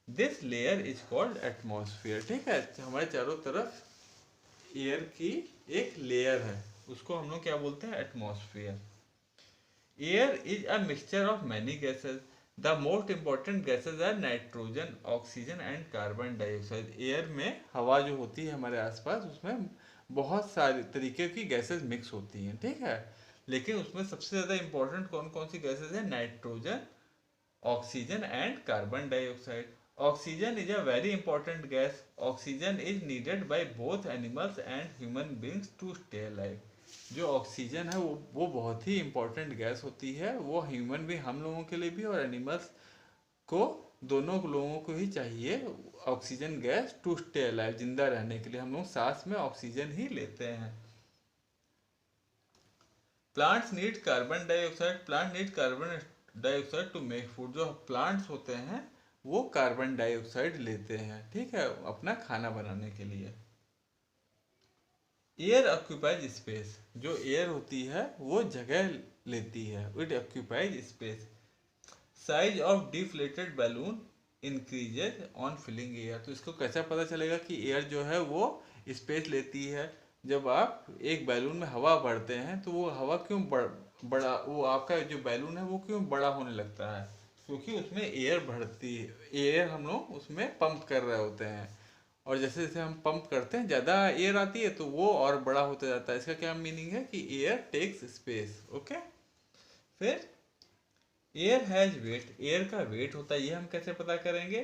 this layer is called atmosphere. ठीक है, हमारे चारों तरफ एयर की एक लेयर है, उसको हम लोग क्या बोलते हैं, atmosphere. Air is a mixture of many gases. The most important gases are nitrogen, oxygen and carbon dioxide. Air में हवा जो होती है हमारे आसपास, उसमें बहुत सारे तरीके की गैसेस मिक्स होती हैं। ठीक है, लेकिन उसमें सबसे ज़्यादा इंपॉर्टेंट कौन कौन सी गैसेस हैं, nitrogen, oxygen and carbon dioxide. Oxygen is a very important gas. Oxygen is needed by both animals and human beings to stay alive. जो ऑक्सीजन है वो बहुत ही इंपॉर्टेंट गैस होती है। वो ह्यूमन भी, हम लोगों के लिए भी और एनिमल्स को, दोनों लोगों को ही चाहिए oxygen gas to stay alive. जिंदा रहने के लिए हम लोग सांस में ऑक्सीजन ही लेते हैं। Plants need carbon dioxide. Plant need carbon dioxide to make food. जो प्लांट्स होते हैं वो कार्बन डाइऑक्साइड लेते हैं, ठीक है, अपना खाना बनाने के लिए। Air occupies space. जो एयर होती है वो जगह लेती है, it occupies space. Size of deflated balloon increases on filling air. तो इसको कैसे पता चलेगा कि एयर जो है वो स्पेस लेती है, जब आप एक बैलून में हवा भरते हैं तो वो हवा क्यों बड़ा, वो आपका जो बैलून है वो क्यों बड़ा होने लगता है, क्योंकि उसमें एयर भरती है, एयर हम लोग उसमें पंप कर रहे होते हैं। और जैसे जैसे हम पंप करते हैं ज़्यादा एयर आती है तो वो और बड़ा होता जाता है। इसका क्या मीनिंग है कि एयर टेक्स स्पेस। ओके, फिर एयर हैज वेट। एयर का वेट होता है, ये हम कैसे पता करेंगे,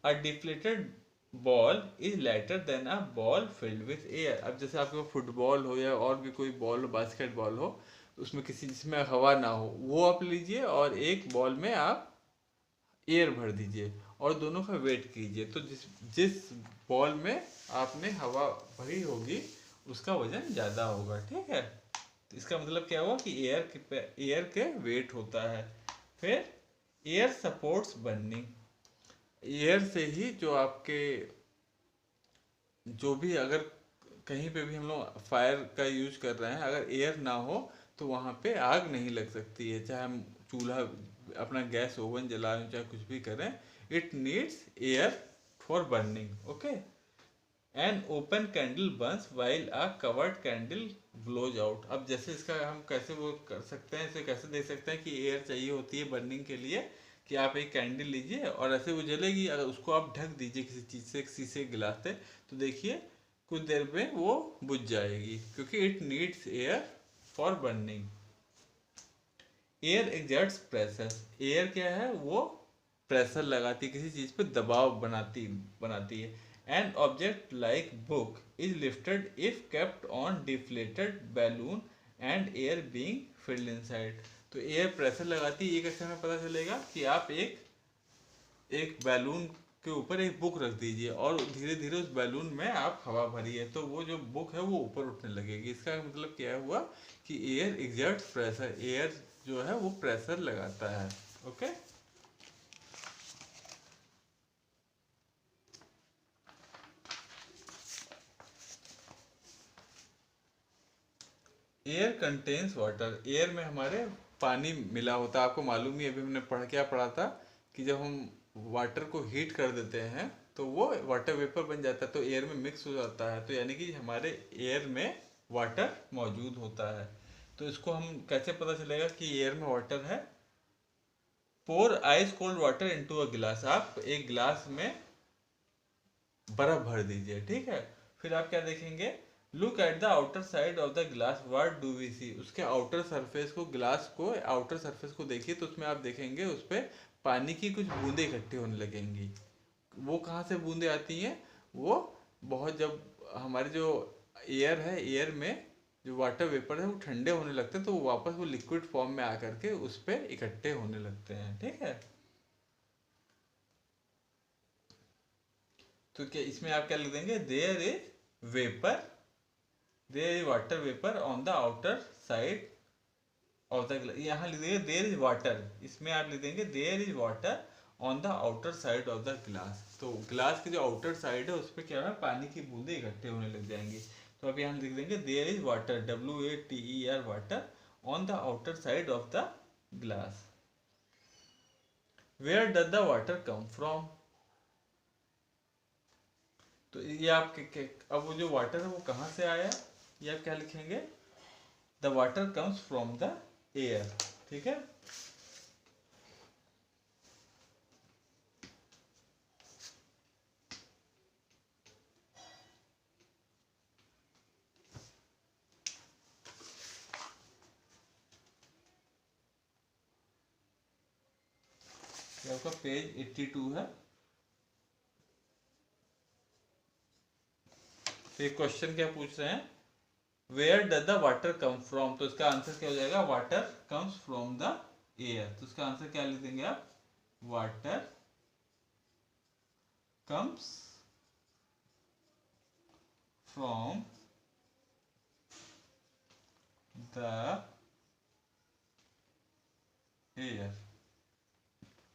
a deflated ball is lighter than a ball filled with air. अब जैसे आपके पास फुटबॉल हो या और भी कोई बॉल हो, बास्केटबॉल हो, उसमें किसी जिसमें हवा ना हो, वो आप लीजिए और एक बॉल में आप एयर भर दीजिए, और दोनों का वेट कीजिए। तो जिस जिस बॉल में आपने हवा भरी होगी उसका वजन ज़्यादा होगा, ठीक है। तो इसका मतलब क्या हुआ कि एयर के वेट होता है। फिर एयर सपोर्ट्स बर्निंग, एयर से ही जो आपके जो भी अगर कहीं पे भी हम लोग फायर का यूज कर रहे हैं, अगर एयर ना हो तो वहाँ पे आग नहीं लग सकती है। चाहे हम चूल्हा अपना गैस ओवन जलाएं चाहे कुछ भी करें, it needs air for burning. Okay. An open candle burns while a covered candle blows out. अब जैसे इसका हम कैसे वो कर सकते हैं, इसे कैसे देख सकते हैं कि एयर चाहिए होती है बर्निंग के लिए, कि आप एक कैंडल लीजिए और ऐसे वो जलेगी, अगर उसको आप ढक दीजिए किसी चीज़ से, शीशे गिलास से, तो देखिए कुछ देर में वो बुझ जाएगी, क्योंकि it needs air for burning. Air exerts pressure, air क्या है, वो प्रेशर लगाती है, किसी चीज़ पे दबाव बनाती बनाती है। An object like book is lifted if kept on deflated balloon and air being field inside. तो एयर प्रेशर लगाती है, ये कैसे हमें पता चलेगा कि आप एक एक बैलून के ऊपर एक बुक रख दीजिए और धीरे धीरे उस बैलून में आप हवा भरिए, तो वो जो बुक है वो ऊपर उठने लगेगी। इसका मतलब क्या हुआ कि एयर एग्जर्ट प्रेशर, एयर जो है वो प्रेशर लगाता है। Okay. Air contains water, air में हमारे पानी मिला होता है। आपको मालूम ही, अभी हमने क्या पढ़ा था कि जब हम वाटर को हीट कर देते हैं तो वो वाटर वेपर बन जाता है, तो एयर में मिक्स हो जाता है, तो यानी कि हमारे एयर में वाटर मौजूद होता है। तो इसको हम कैसे पता चलेगा कि एयर में वाटर है? Pour ice cold water into a glass, आप एक गिलास में बर्फ भर दीजिए, ठीक है। फिर आप क्या देखेंगे, look at the outer side of the glass, what do we see. उसके आउटर सरफेस को, ग्लास को आउटर सरफेस को देखिए, तो उसमें आप देखेंगे उस पर पानी की कुछ बूंदें इकट्ठी होने लगेंगी। वो कहाँ से बूंदें आती हैं? वो बहुत, जब हमारे जो एयर है, एयर में जो वाटर वेपर है वो ठंडे होने लगते हैं, तो वो वापस वो लिक्विड फॉर्म में आकर के उस पर इकट्ठे होने लगते हैं, ठीक है। तो क्या इसमें आप क्या लिख देंगे, there is vapour, there is water vapour on the outer side of the, यहाँ लिख देंगे देयर इज वाटर, इसमें आप लिख देंगे there is water on the outer side of the glass. तो ग्लास की जो आउटर साइड है उस पर क्या है, पानी की बूंदें इकट्ठे होने लग जाएंगी। तो अब यहाँ लिख देंगे there is water, WATER, water on the outer side of the glass. Where does the water come from, तो ये आप अब वो जो वाटर है वो कहाँ से आया, ये आप क्या लिखेंगे, the water comes from the air, ठीक है। ये आपका पेज 82 है। तो ये क्वेश्चन क्या पूछ रहे हैं, where does the water come from, तो इसका आंसर क्या हो जाएगा, water comes from the air. तो इसका आंसर क्या लिख देंगे आप, water comes from the air.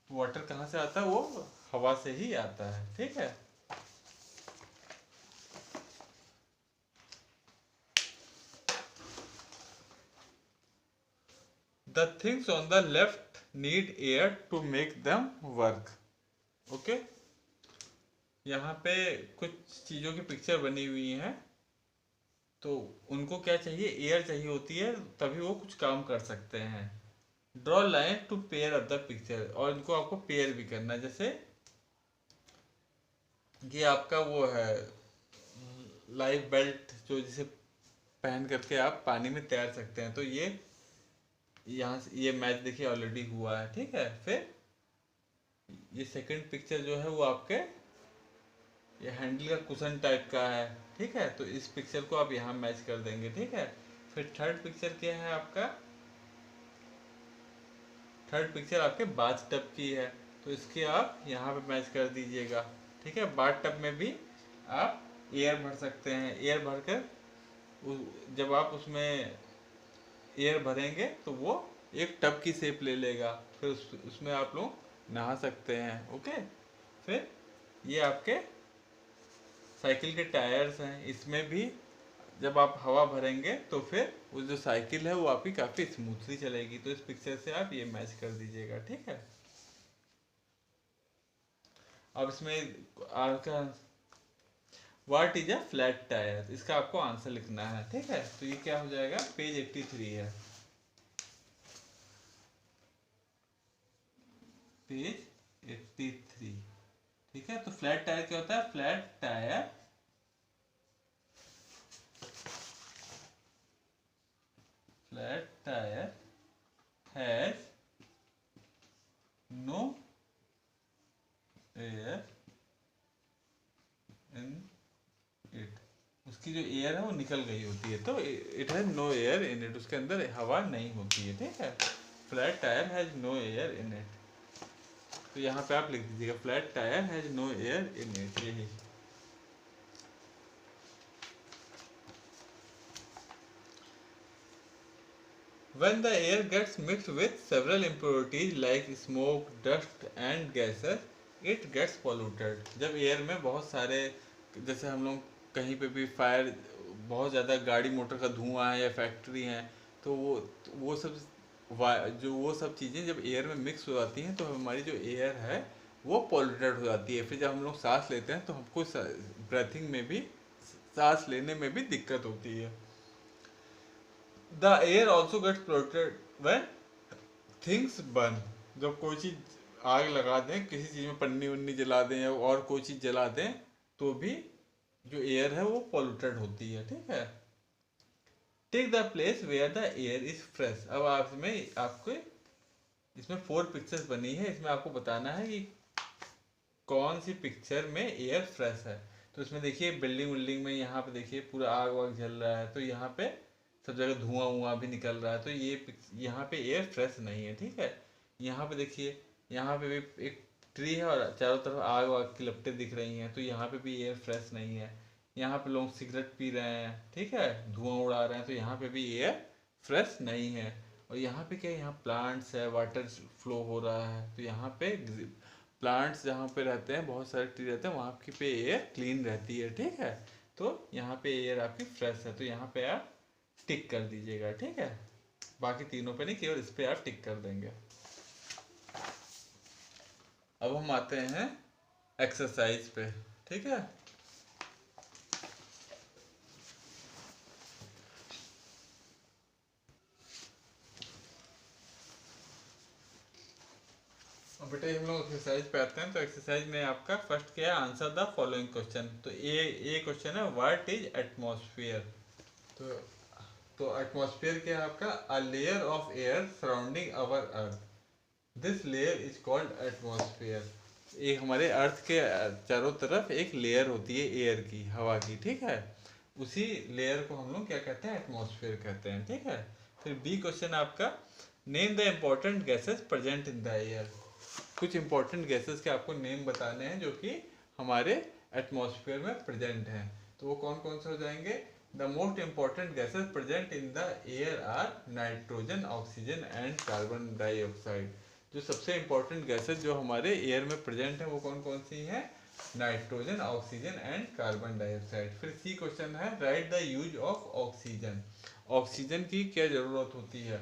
Water कहाँ से आता है, वो हवा से ही आता है, ठीक है। The things on the left need air to make them work. Okay. यहाँ पे कुछ चीज़ों की पिक्चर बनी हुई हैं, तो उनको क्या चाहिए, एयर चाहिए होती है, तभी वो कुछ काम कर सकते हैं। Draw line to pair up the picture, और इनको आपको पेयर भी करना है। जैसे ये आपका वो है लाइफ बेल्ट, जो जिसे पहन करके आप पानी में तैर सकते हैं, तो ये यहाँ से ये मैच देखिए ऑलरेडी हुआ है, ठीक है। फिर ये सेकंड पिक्चर जो है वो आपके ये हैंडल का कुशन टाइप का है, ठीक है। तो इस पिक्चर को आप यहाँ मैच कर देंगे, ठीक है। फिर थर्ड पिक्चर क्या है आपका, थर्ड पिक्चर आपके बाथ टब की है, तो इसके आप यहाँ पे मैच कर दीजिएगा। ठीक है, बाथ टब में भी आप एयर भर सकते हैं। एयर भरकर जब आप उसमें एयर भरेंगे तो वो एक टब की शेप ले लेगा, फिर उसमें आप लोग नहा सकते हैं। ओके, फिर ये आपके साइकिल के टायर्स हैं, इसमें भी जब आप हवा भरेंगे तो फिर वो जो साइकिल है वो आपकी काफ़ी स्मूथली चलेगी। तो इस पिक्चर से आप ये मैच कर दीजिएगा। ठीक है, अब इसमें आपका what is a flat tyre, इसका आपको आंसर लिखना है। ठीक है, तो ये क्या हो जाएगा, पेज 83 है, पेज 83। ठीक है, तो फ्लैट टायर क्या होता है, flat tyre has no air in it, उसकी जो एयर है वो निकल गई होती है, तो it has no air in it, उसके अंदर हवा नहीं होती है। ठीक है, flat tyre has no air in it, तो यहाँ पे आप लिख दीजिएगा flat tyre has no air in it, यही। When the air gets mixed with several impurities like smoke, dust and gases, it gets polluted. जब एयर में बहुत सारे, जैसे हम लोग कहीं पे भी फायर, बहुत ज़्यादा गाड़ी मोटर का धुआं है या फैक्ट्री है, तो वो सब वो सब चीज़ें जब एयर में मिक्स हो जाती हैं तो हमारी जो एयर है वो पॉल्यूटेड हो जाती है। फिर जब हम लोग सांस लेते हैं तो हमको ब्रेथिंग में भी, सांस लेने में भी दिक्कत होती है। The air also gets polluted when things burn, जब कोई चीज़ आग लगा दें, किसी चीज़ में पन्नी वन्नी जला दें या और कोई चीज़ जला दें, तो भी जो एयर है वो पॉल्यूटेड होती है। ठीक है, take the place where the air is fresh. अब आप इसमें आपको इसमें 4 पिक्चर्स बनी है, इसमें आपको बताना है कि कौन सी पिक्चर में एयर फ्रेश है। तो इसमें देखिए बिल्डिंग विल्डिंग में, यहाँ पे देखिए पूरा आग वाग जल रहा है, तो यहाँ पे सब जगह धुआं वुआं भी निकल रहा है, तो ये यहाँ पे एयर फ्रेश नहीं है। ठीक है, यहाँ पे देखिए, यहाँ पे भी एक ट्री है और चारों तरफ आग वाग की लपटें दिख रही हैं, तो यहाँ पे भी एयर फ्रेश नहीं है। यहाँ पे लोग सिगरेट पी रहे हैं, ठीक है, धुआं उड़ा रहे हैं, तो यहाँ पे भी एयर फ्रेश नहीं है। और यहाँ पे क्या है, यहाँ प्लांट्स है, वाटर फ्लो हो रहा है, तो यहाँ पे प्लांट्स जहाँ पे रहते हैं, बहुत सारे ट्री रहते हैं, वहाँ की पे एयर क्लीन रहती है। ठीक है, तो यहाँ पे एयर आपकी फ्रेश है, तो यहाँ पे आप टिक कर दीजिएगा। ठीक है, बाकी तीनों पे नहीं, केवल इस पे आप टिक कर देंगे। अब हम आते हैं एक्सरसाइज पे। ठीक है, बेटा हम लोग एक्सरसाइज पे आते हैं। तो एक्सरसाइज में आपका फर्स्ट क्या है, आंसर द फॉलोइंग क्वेश्चन। तो ये क्वेश्चन है, व्हाट इज एटमॉस्फेयर। तो एटमॉस्फेयर क्या है आपका, अ layer of air surrounding our earth, this layer is called atmosphere. एक हमारे अर्थ के चारों तरफ एक लेयर होती है एयर की, हवा की। ठीक है, उसी लेयर को हम लोग क्या कहते हैं, एटमॉस्फेयर कहते हैं। ठीक है, फिर बी क्वेश्चन आपका, name the important gases present in the air. कुछ इंपॉर्टेंट गैसेस के आपको नेम बताने हैं जो कि हमारे एटमॉस्फेयर में प्रेजेंट हैं। तो वो कौन कौन से हो जाएंगे, the most important gases present in the air are nitrogen, oxygen and carbon dioxide. जो सबसे इंपॉर्टेंट गैसेस जो हमारे एयर में प्रेजेंट है वो कौन कौन सी हैं, nitrogen, oxygen and carbon dioxide. फिर सी क्वेश्चन है, write the use of oxygen. Oxygen की क्या जरूरत होती है,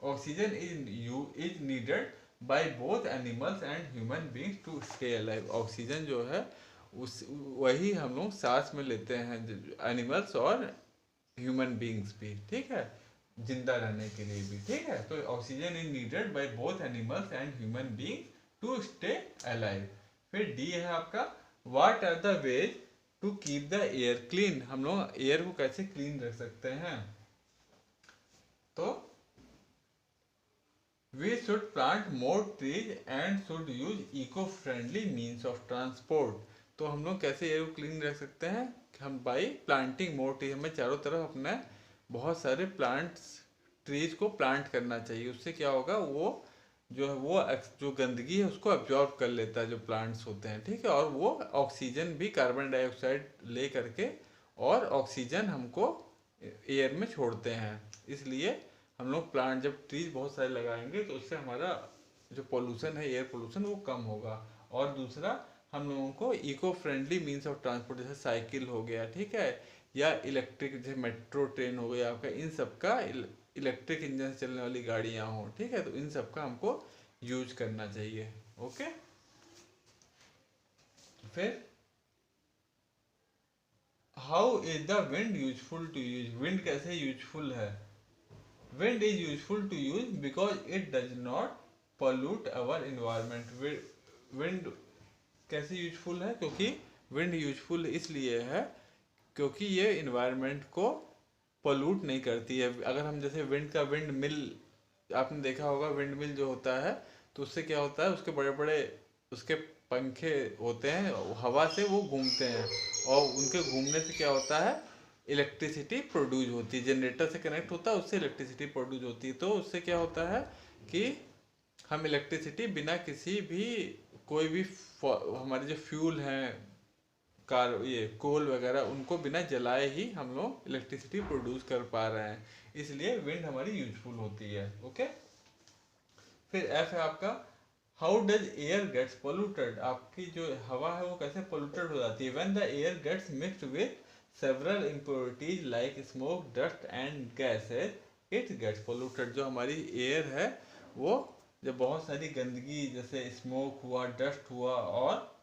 oxygen is needed by both animals and human beings to stay alive. Oxygen जो है उस वही हम लोग सांस में लेते हैं, एनिमल्स और ह्यूमन बींग्स भी। ठीक है, जिंदा रहने के लिए भी। ठीक है, तो oxygen is needed by both animals and human beings to stay alive. फिर डी है आपका, what are the ways to keep the air clean. हम लोग एयर को कैसे क्लीन रख सकते हैं, तो we should plant more trees and should use eco-friendly means of transport। तो हम लोग कैसे एयर को क्लीन रख सकते हैं, हम बाई प्लांटिंग मोर ट्री, हमें चारों तरफ अपने बहुत सारे प्लांट्स, ट्रीज को प्लांट करना चाहिए। उससे क्या होगा, वो जो है वो जो गंदगी है उसको अब्जॉर्ब कर लेता है जो प्लांट्स होते हैं, ठीक है। और वो ऑक्सीजन भी कार्बन डाइऑक्साइड ले करके और ऑक्सीजन हमको एयर में छोड़ते हैं। इसलिए हम लोग प्लांट जब ट्रीज बहुत सारे लगाएंगे तो उससे हमारा जो पोल्यूशन है, एयर पोल्यूशन, वो कम होगा। और दूसरा, हम लोगों को eco friendly means of transport जैसे साइकिल हो गया, ठीक है, या इलेक्ट्रिक जैसे मेट्रो ट्रेन हो गया आपका, इन सब का इलेक्ट्रिक इंजन से चलने वाली गाड़ियाँ हों, ठीक है, तो इन सब का हमको यूज करना चाहिए। ओके। फिर how is the wind useful to use? Wind कैसे यूजफुल है? Wind is useful to use because it does not pollute our environment. Wind कैसे यूजफुल है? क्योंकि विंड यूजफुल इसलिए है क्योंकि ये इन्वायरमेंट को पोल्यूट नहीं करती है। अगर हम जैसे विंड मिल, आपने देखा होगा विंड मिल जो होता है, तो उससे क्या होता है, उसके बड़े बड़े उसके पंखे होते हैं, हवा से वो घूमते हैं, और उनके घूमने से क्या होता है, इलेक्ट्रिसिटी प्रोड्यूस होती है, जनरेटर से कनेक्ट होता है, उससे इलेक्ट्रिसिटी प्रोड्यूस होती है। तो उससे क्या होता है कि हम इलेक्ट्रिसिटी बिना किसी भी कोई भी हमारे जो फ्यूल हैं, कार ये कोल वगैरह, उनको बिना जलाए ही हम लोग इलेक्ट्रिसिटी प्रोड्यूस कर पा रहे हैं। इसलिए विंड हमारी यूजफुल होती है। ओके। फिर एफ है आपका, how does air gets polluted? आपकी जो हवा है वो कैसे पोल्यूटेड हो जाती है? When the air gets mixed with several impurities like smoke, dust and gases it gets polluted. जो हमारी एयर है वो जब बहुत सारी गंदगी जैसे स्मोक हुआ, डस्ट हुआ, और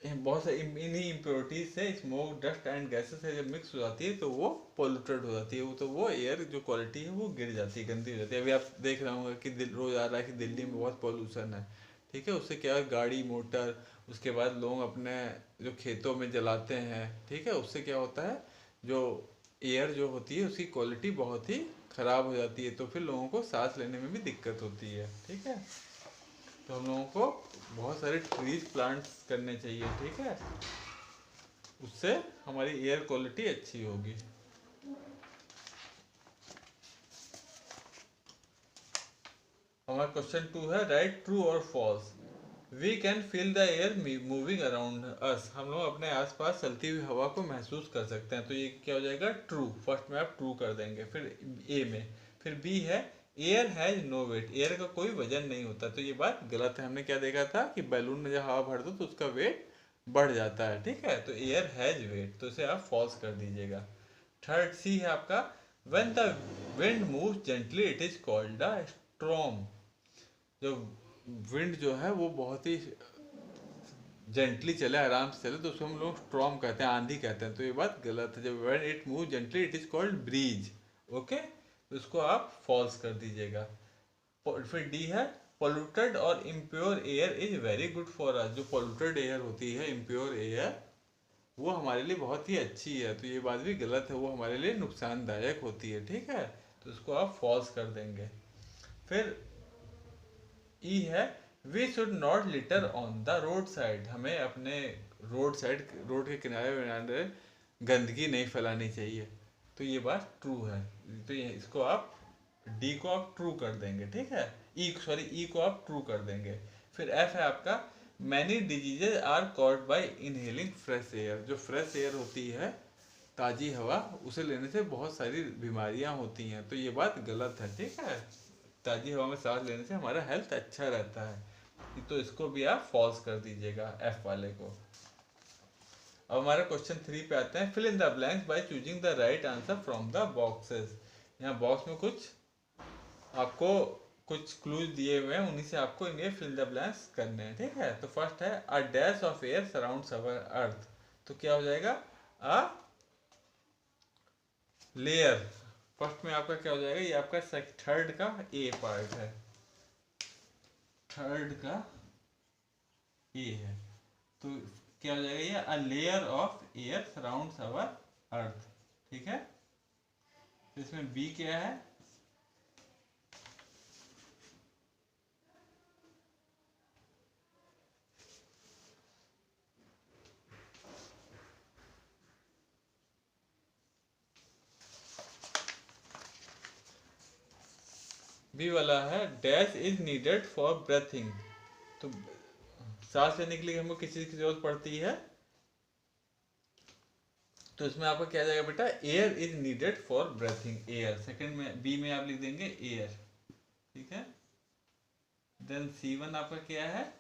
बहुत सारी इन्हीं इम्प्योरिटीज से, स्मोक, डस्ट एंड गैसेस से जब मिक्स हो जाती है तो वो पोल्यूटेड हो जाती है। वो तो वो एयर जो क्वालिटी है वो गिर जाती है, गंदी हो जाती है। अभी आप देख रहे होंगे कि रोज आ रहा है कि दिल्ली में बहुत पोल्यूशन है, ठीक है। उससे क्या है, गाड़ी मोटर, उसके बाद लोग अपने जो खेतों में जलाते हैं, ठीक है, उससे क्या होता है, जो एयर जो होती है उसकी क्वालिटी बहुत ही खराब हो जाती है। तो फिर लोगों को सांस लेने में भी दिक्कत होती है, ठीक है। तो हम लोगों को बहुत सारे ट्रीज प्लांट्स करने चाहिए, ठीक है, उससे हमारी एयर क्वालिटी अच्छी होगी। हमारा क्वेश्चन 2 है, राइट ट्रू और false. We can feel the air moving around us. हम लोग अपने आसपास चलती हुई हवा को महसूस कर सकते हैं। तो ये क्या हो जाएगा, ट्रू। फर्स्ट में आप ट्रू कर देंगे। फिर ए में, फिर बी है, air has no weight. Air का कोई वजन नहीं होता। तो ये बात गलत है। हमने क्या देखा था कि बैलून में जब हवा भर दो तो उसका वेट बढ़ जाता है, ठीक है। तो एयर हैज वेट, तो इसे आप फॉल्स कर दीजिएगा। थर्ड सी है आपका, when the wind moves gently it is called the storm. जो विंड जो है वो बहुत ही जेंटली चले, आराम से चले, तो उसको हम लोग स्ट्रॉम कहते हैं, आंधी कहते हैं। तो ये बात गलत है। जब when it move gently it is called breeze. Okay, तो इसको आप फॉल्स कर दीजिएगा। फिर डी है, पोल्यूटेड और impure air is very good for us. जो पोल्यूटेड एयर होती है, इम्प्योर एयर, वो हमारे लिए बहुत ही अच्छी है। तो ये बात भी गलत है, वो हमारे लिए नुकसानदायक होती है, ठीक है। तो इसको आप फॉल्स कर देंगे। फिर ई है, we should not litter on the road side. हमें अपने रोड साइड, रोड के किनारे किनारे गंदगी नहीं फैलानी चाहिए। तो ये बात ट्रू है। तो ये इसको आप डी को आप ट्रू कर देंगे, ठीक है। ई को आप ट्रू कर देंगे। फिर एफ है आपका, many diseases are caused by inhaling fresh air. जो फ्रेश एयर होती है, ताज़ी हवा, उसे लेने से बहुत सारी बीमारियां होती हैं। तो ये बात गलत है, ठीक है। ताज़ी हवा में सांस लेने से हमारा हेल्थ अच्छा रहता है। तो इसको भी आप फॉल्स कर दीजिएगा, एफ वाले को। अब हमारा क्वेश्चन 3 पे आते हैं, fill in the blanks by choosing the right answer from the boxes. यहाँ बॉक्स में कुछ आपको कुछ क्लूज दिए हुए हैं, उन्हीं से आपको इन्हें फिल द ब्लैंक्स करने हैं, ठीक है। तो फर्स्ट है, a dash of air surrounds our earth. तो क्या हो जाएगा, अ लेयर। फर्स्ट में आपका क्या हो जाएगा, ये आपका थर्ड का ए पार्ट है, थर्ड का ए है। तो क्या हो जाएगा, ये a layer of air surrounds our earth, ठीक है। तो इसमें बी क्या है, बी वाला है dash is needed for breathing. तो सांस लेने के लिए हमको किस चीज की जरूरत पड़ती है, तो इसमें आपका क्या जाएगा बेटा, air is needed for breathing, air. Second में बी में आप लिख देंगे एयर, ठीक है। देन सी वन आपका क्या है,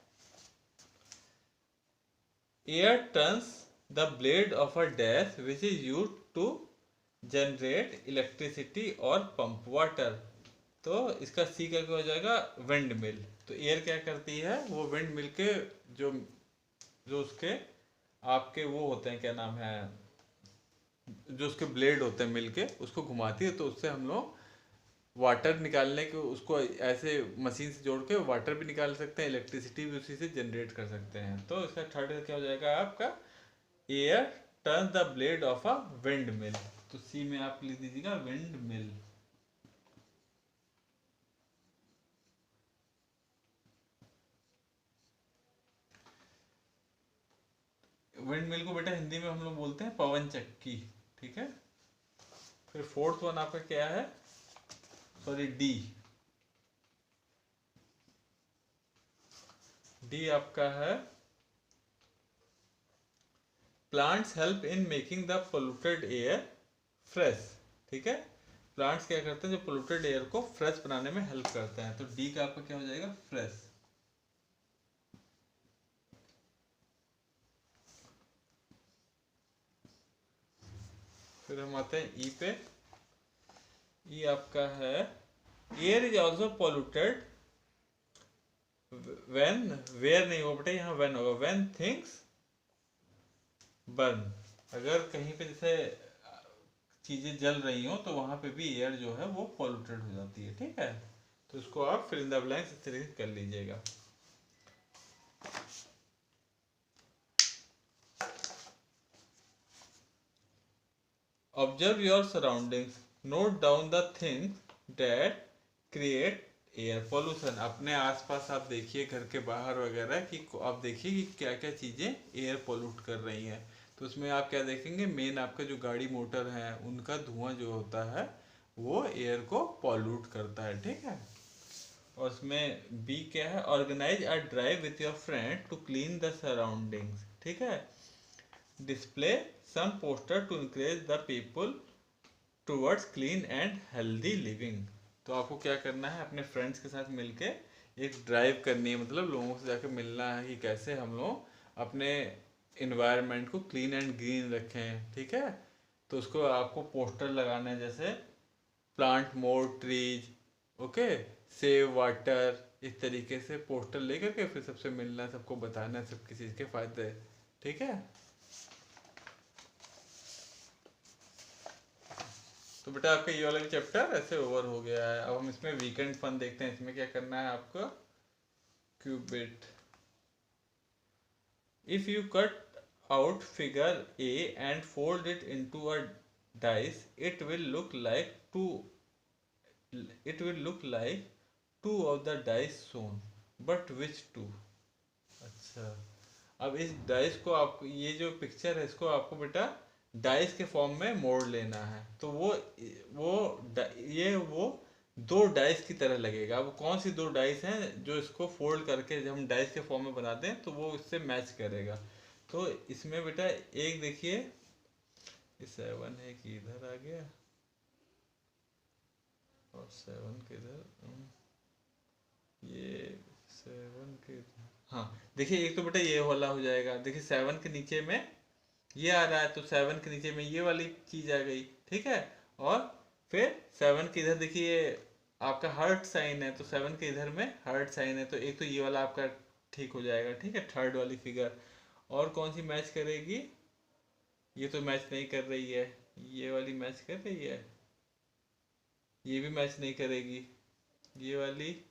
air turns the blade of a dash which is use to generate electricity और पंप वाटर। तो इसका सी का क्या हो जाएगा, विंड मिल। तो एयर क्या करती है, वो विंड मिल के जो जो उसके आपके वो होते हैं, क्या नाम है, जो उसके ब्लेड होते हैं मिल के उसको घुमाती है, तो उससे हम लोग वाटर निकालने के, उसको ऐसे मशीन से जोड़ के वाटर भी निकाल सकते हैं, इलेक्ट्रिसिटी भी उसी से जनरेट कर सकते हैं। तो इसका थर्ड क्या हो जाएगा आपका, air turn the blade of a wind mill. तो सी में आप लिख दीजिएगा विंड मिल। विंड मिल को बेटा हिंदी में हम लोग बोलते हैं पवन चक्की, ठीक है। फिर फोर्थ वन आपका क्या है, सॉरी डी, डी आपका है plants help in making the polluted air fresh, ठीक है। प्लांट्स क्या करते हैं, जो पोल्यूटेड एयर को फ्रेश बनाने में हेल्प करते हैं। तो डी का आपका क्या हो जाएगा, फ्रेश। फिर हम आते हैं ई पे। ई आपका है air is also polluted when, where नहीं होगा बेटा, यहाँ व्हेन होगा, व्हेन थिंग्स बर्न। अगर कहीं पे जैसे चीजें जल रही हो तो वहां पे भी एयर जो है वो पॉल्यूटेड हो जाती है, ठीक है। तो इसको आप फिल इन द ब्लैंक्स इस तरीके से कर लीजिएगा। Observe your surroundings, note down the things that create air pollution. अपने आसपास आप देखिए, घर के बाहर वगैरह कि आप देखिए कि क्या क्या चीजें एयर पॉल्यूट कर रही हैं। तो उसमें आप क्या देखेंगे, मेन आपका जो गाड़ी मोटर है उनका धुआं जो होता है वो एयर को पॉल्यूट करता है, ठीक है। और उसमें बी क्या है, organise a drive with your friend to clean the surroundings, ठीक है। Display some poster to encourage the people towards clean and healthy living. तो आपको क्या करना है, अपने फ्रेंड्स के साथ मिलके एक ड्राइव करनी है, मतलब लोगों से जाकर मिलना है कि कैसे हम लोग अपने इन्वायरमेंट को क्लीन एंड ग्रीन रखें, ठीक है। तो उसको आपको पोस्टर लगाना है, जैसे plant more trees, okay, save water, इस तरीके से पोस्टर लेकर के फिर सबसे मिलना है, सबको बताना है सबकी चीज़ के फायदे, ठीक है। तो बेटा आपका ये वाला भी चैप्टर ऐसे ओवर हो गया है। अब हम इसमें वीकेंड फन देखते हैं। इसमें क्या करना है आपको, cubit. If you cut out figure A and fold it into a dice, it will look like two of the dice shown, but which two? अच्छा, अब इस डाइस को आपको, ये जो पिक्चर है इसको आपको बेटा डाइस के फॉर्म में मोड़ लेना है। तो वो ये वो दो डाइस की तरह लगेगा। अब कौन सी दो डाइस हैं जो इसको फोल्ड करके जब हम डाइस के फॉर्म में बना दें तो वो इससे मैच करेगा। तो इसमें बेटा एक देखिए, 7 है कि इधर आ गया और 7 किधर, ये 7 के, हाँ देखिए, एक तो बेटा ये वाला हो जाएगा। देखिए 7 के नीचे में ये आ रहा है, तो 7 के नीचे में ये वाली चीज आ गई, ठीक है। और फिर 7 के इधर देखिए आपका हार्ट साइन है, तो 7 के इधर में हार्ट साइन है, तो एक तो ये वाला आपका ठीक हो जाएगा, ठीक है, थर्ड वाली फिगर। और कौन सी मैच करेगी, ये तो मैच नहीं कर रही है, ये वाली मैच कर रही है, ये भी मैच नहीं करेगी, ये वाली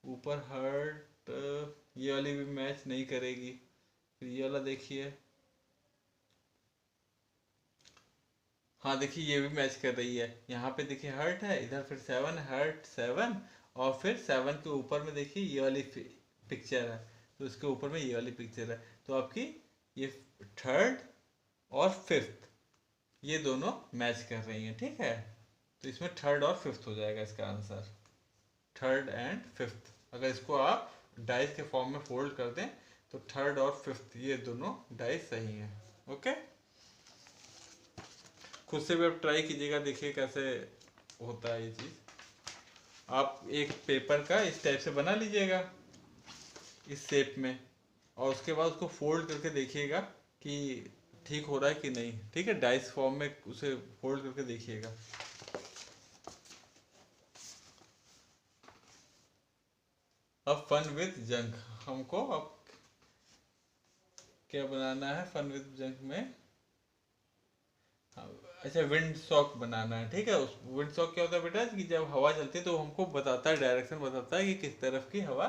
ऊपर हार्ट, ये वाली भी मैच नहीं करेगी। फिर ये वाला देखिए, हाँ देखिए ये भी मैच कर रही है। यहाँ पे देखिए हर्ट है, इधर फिर 7, हर्ट 7, और फिर 7 के ऊपर में देखिए ये वाली पिक्चर है, तो इसके ऊपर में ये वाली पिक्चर है। तो आपकी ये थर्ड और फिफ्थ ये दोनों मैच कर रही हैं, ठीक है। तो इसमें थर्ड और फिफ्थ हो जाएगा इसका आंसर। Third and fifth. अगर इसको आप डाइस के फॉर्म में फोल्ड कर दें तो थर्ड और फिफ्थ ये दोनों डाइस सही हैं। ओके, खुद से भी आप ट्राई कीजिएगा, देखिए कैसे होता है ये चीज़। आप एक पेपर का इस टाइप से बना लीजिएगा इस शेप में, और उसके बाद उसको फोल्ड करके देखिएगा कि ठीक हो रहा है कि नहीं। ठीक है, डाइस फॉर्म में उसे फोल्ड करके देखिएगा। अब फन विद जंक, हमको अब क्या बनाना है फन विद जंक में? अच्छा, विंड सॉक बनाना है। ठीक है, उस विंड सॉक क्या होता है बेटा कि जब हवा चलती है तो हमको बताता है, डायरेक्शन बताता है कि किस तरफ की हवा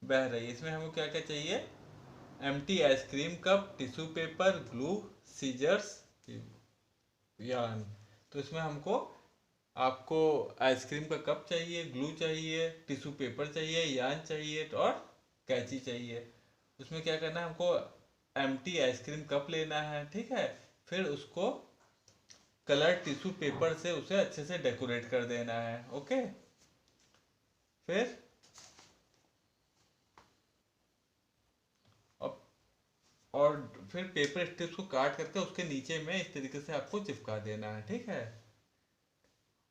बह रही है। इसमें हमको क्या क्या चाहिए? Empty ice cream cup, tissue paper, glue, scissors, yarn. तो इसमें हमको आपको आइसक्रीम का कप चाहिए, ग्लू चाहिए, टिश्यू पेपर चाहिए, यार्न चाहिए और कैंची चाहिए। उसमें क्या करना है हमको? एम्प्टी आइसक्रीम कप लेना है। ठीक है, फिर उसको कलर टिश्यू पेपर से उसे अच्छे से डेकोरेट कर देना है। ओके, फिर अब और फिर पेपर स्ट्रिप्स को काट करके उसके नीचे में इस तरीके से आपको चिपका देना है। ठीक है,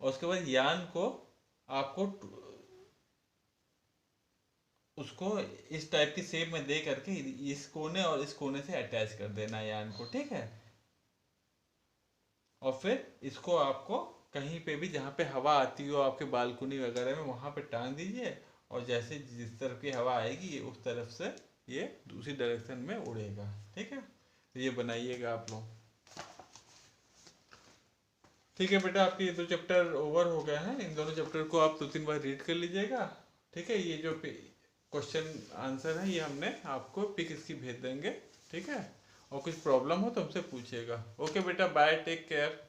और उसके बाद यान को आपको उसको इस टाइप की शेप में दे करके इस कोने और इस कोने से अटैच कर देना है यान को। ठीक है, और फिर इसको आपको कहीं पे भी जहाँ पे हवा आती हो आपके बालकनी वगैरह में वहाँ पे टांग दीजिए, और जैसे जिस तरफ की हवा आएगी ये उस तरफ से ये दूसरी डायरेक्शन में उड़ेगा। ठीक है, तो ये बनाइएगा आप लोग। ठीक है बेटा, आपके ये दो चैप्टर ओवर हो गए हैं। इन दोनों चैप्टर को आप 2-3 बार रीड कर लीजिएगा। ठीक है, ये जो क्वेश्चन आंसर है ये हमने आपको पिक इसकी भेज देंगे। ठीक है, और कुछ प्रॉब्लम हो तो हमसे पूछिएगा। ओके बेटा, बाय, टेक केयर।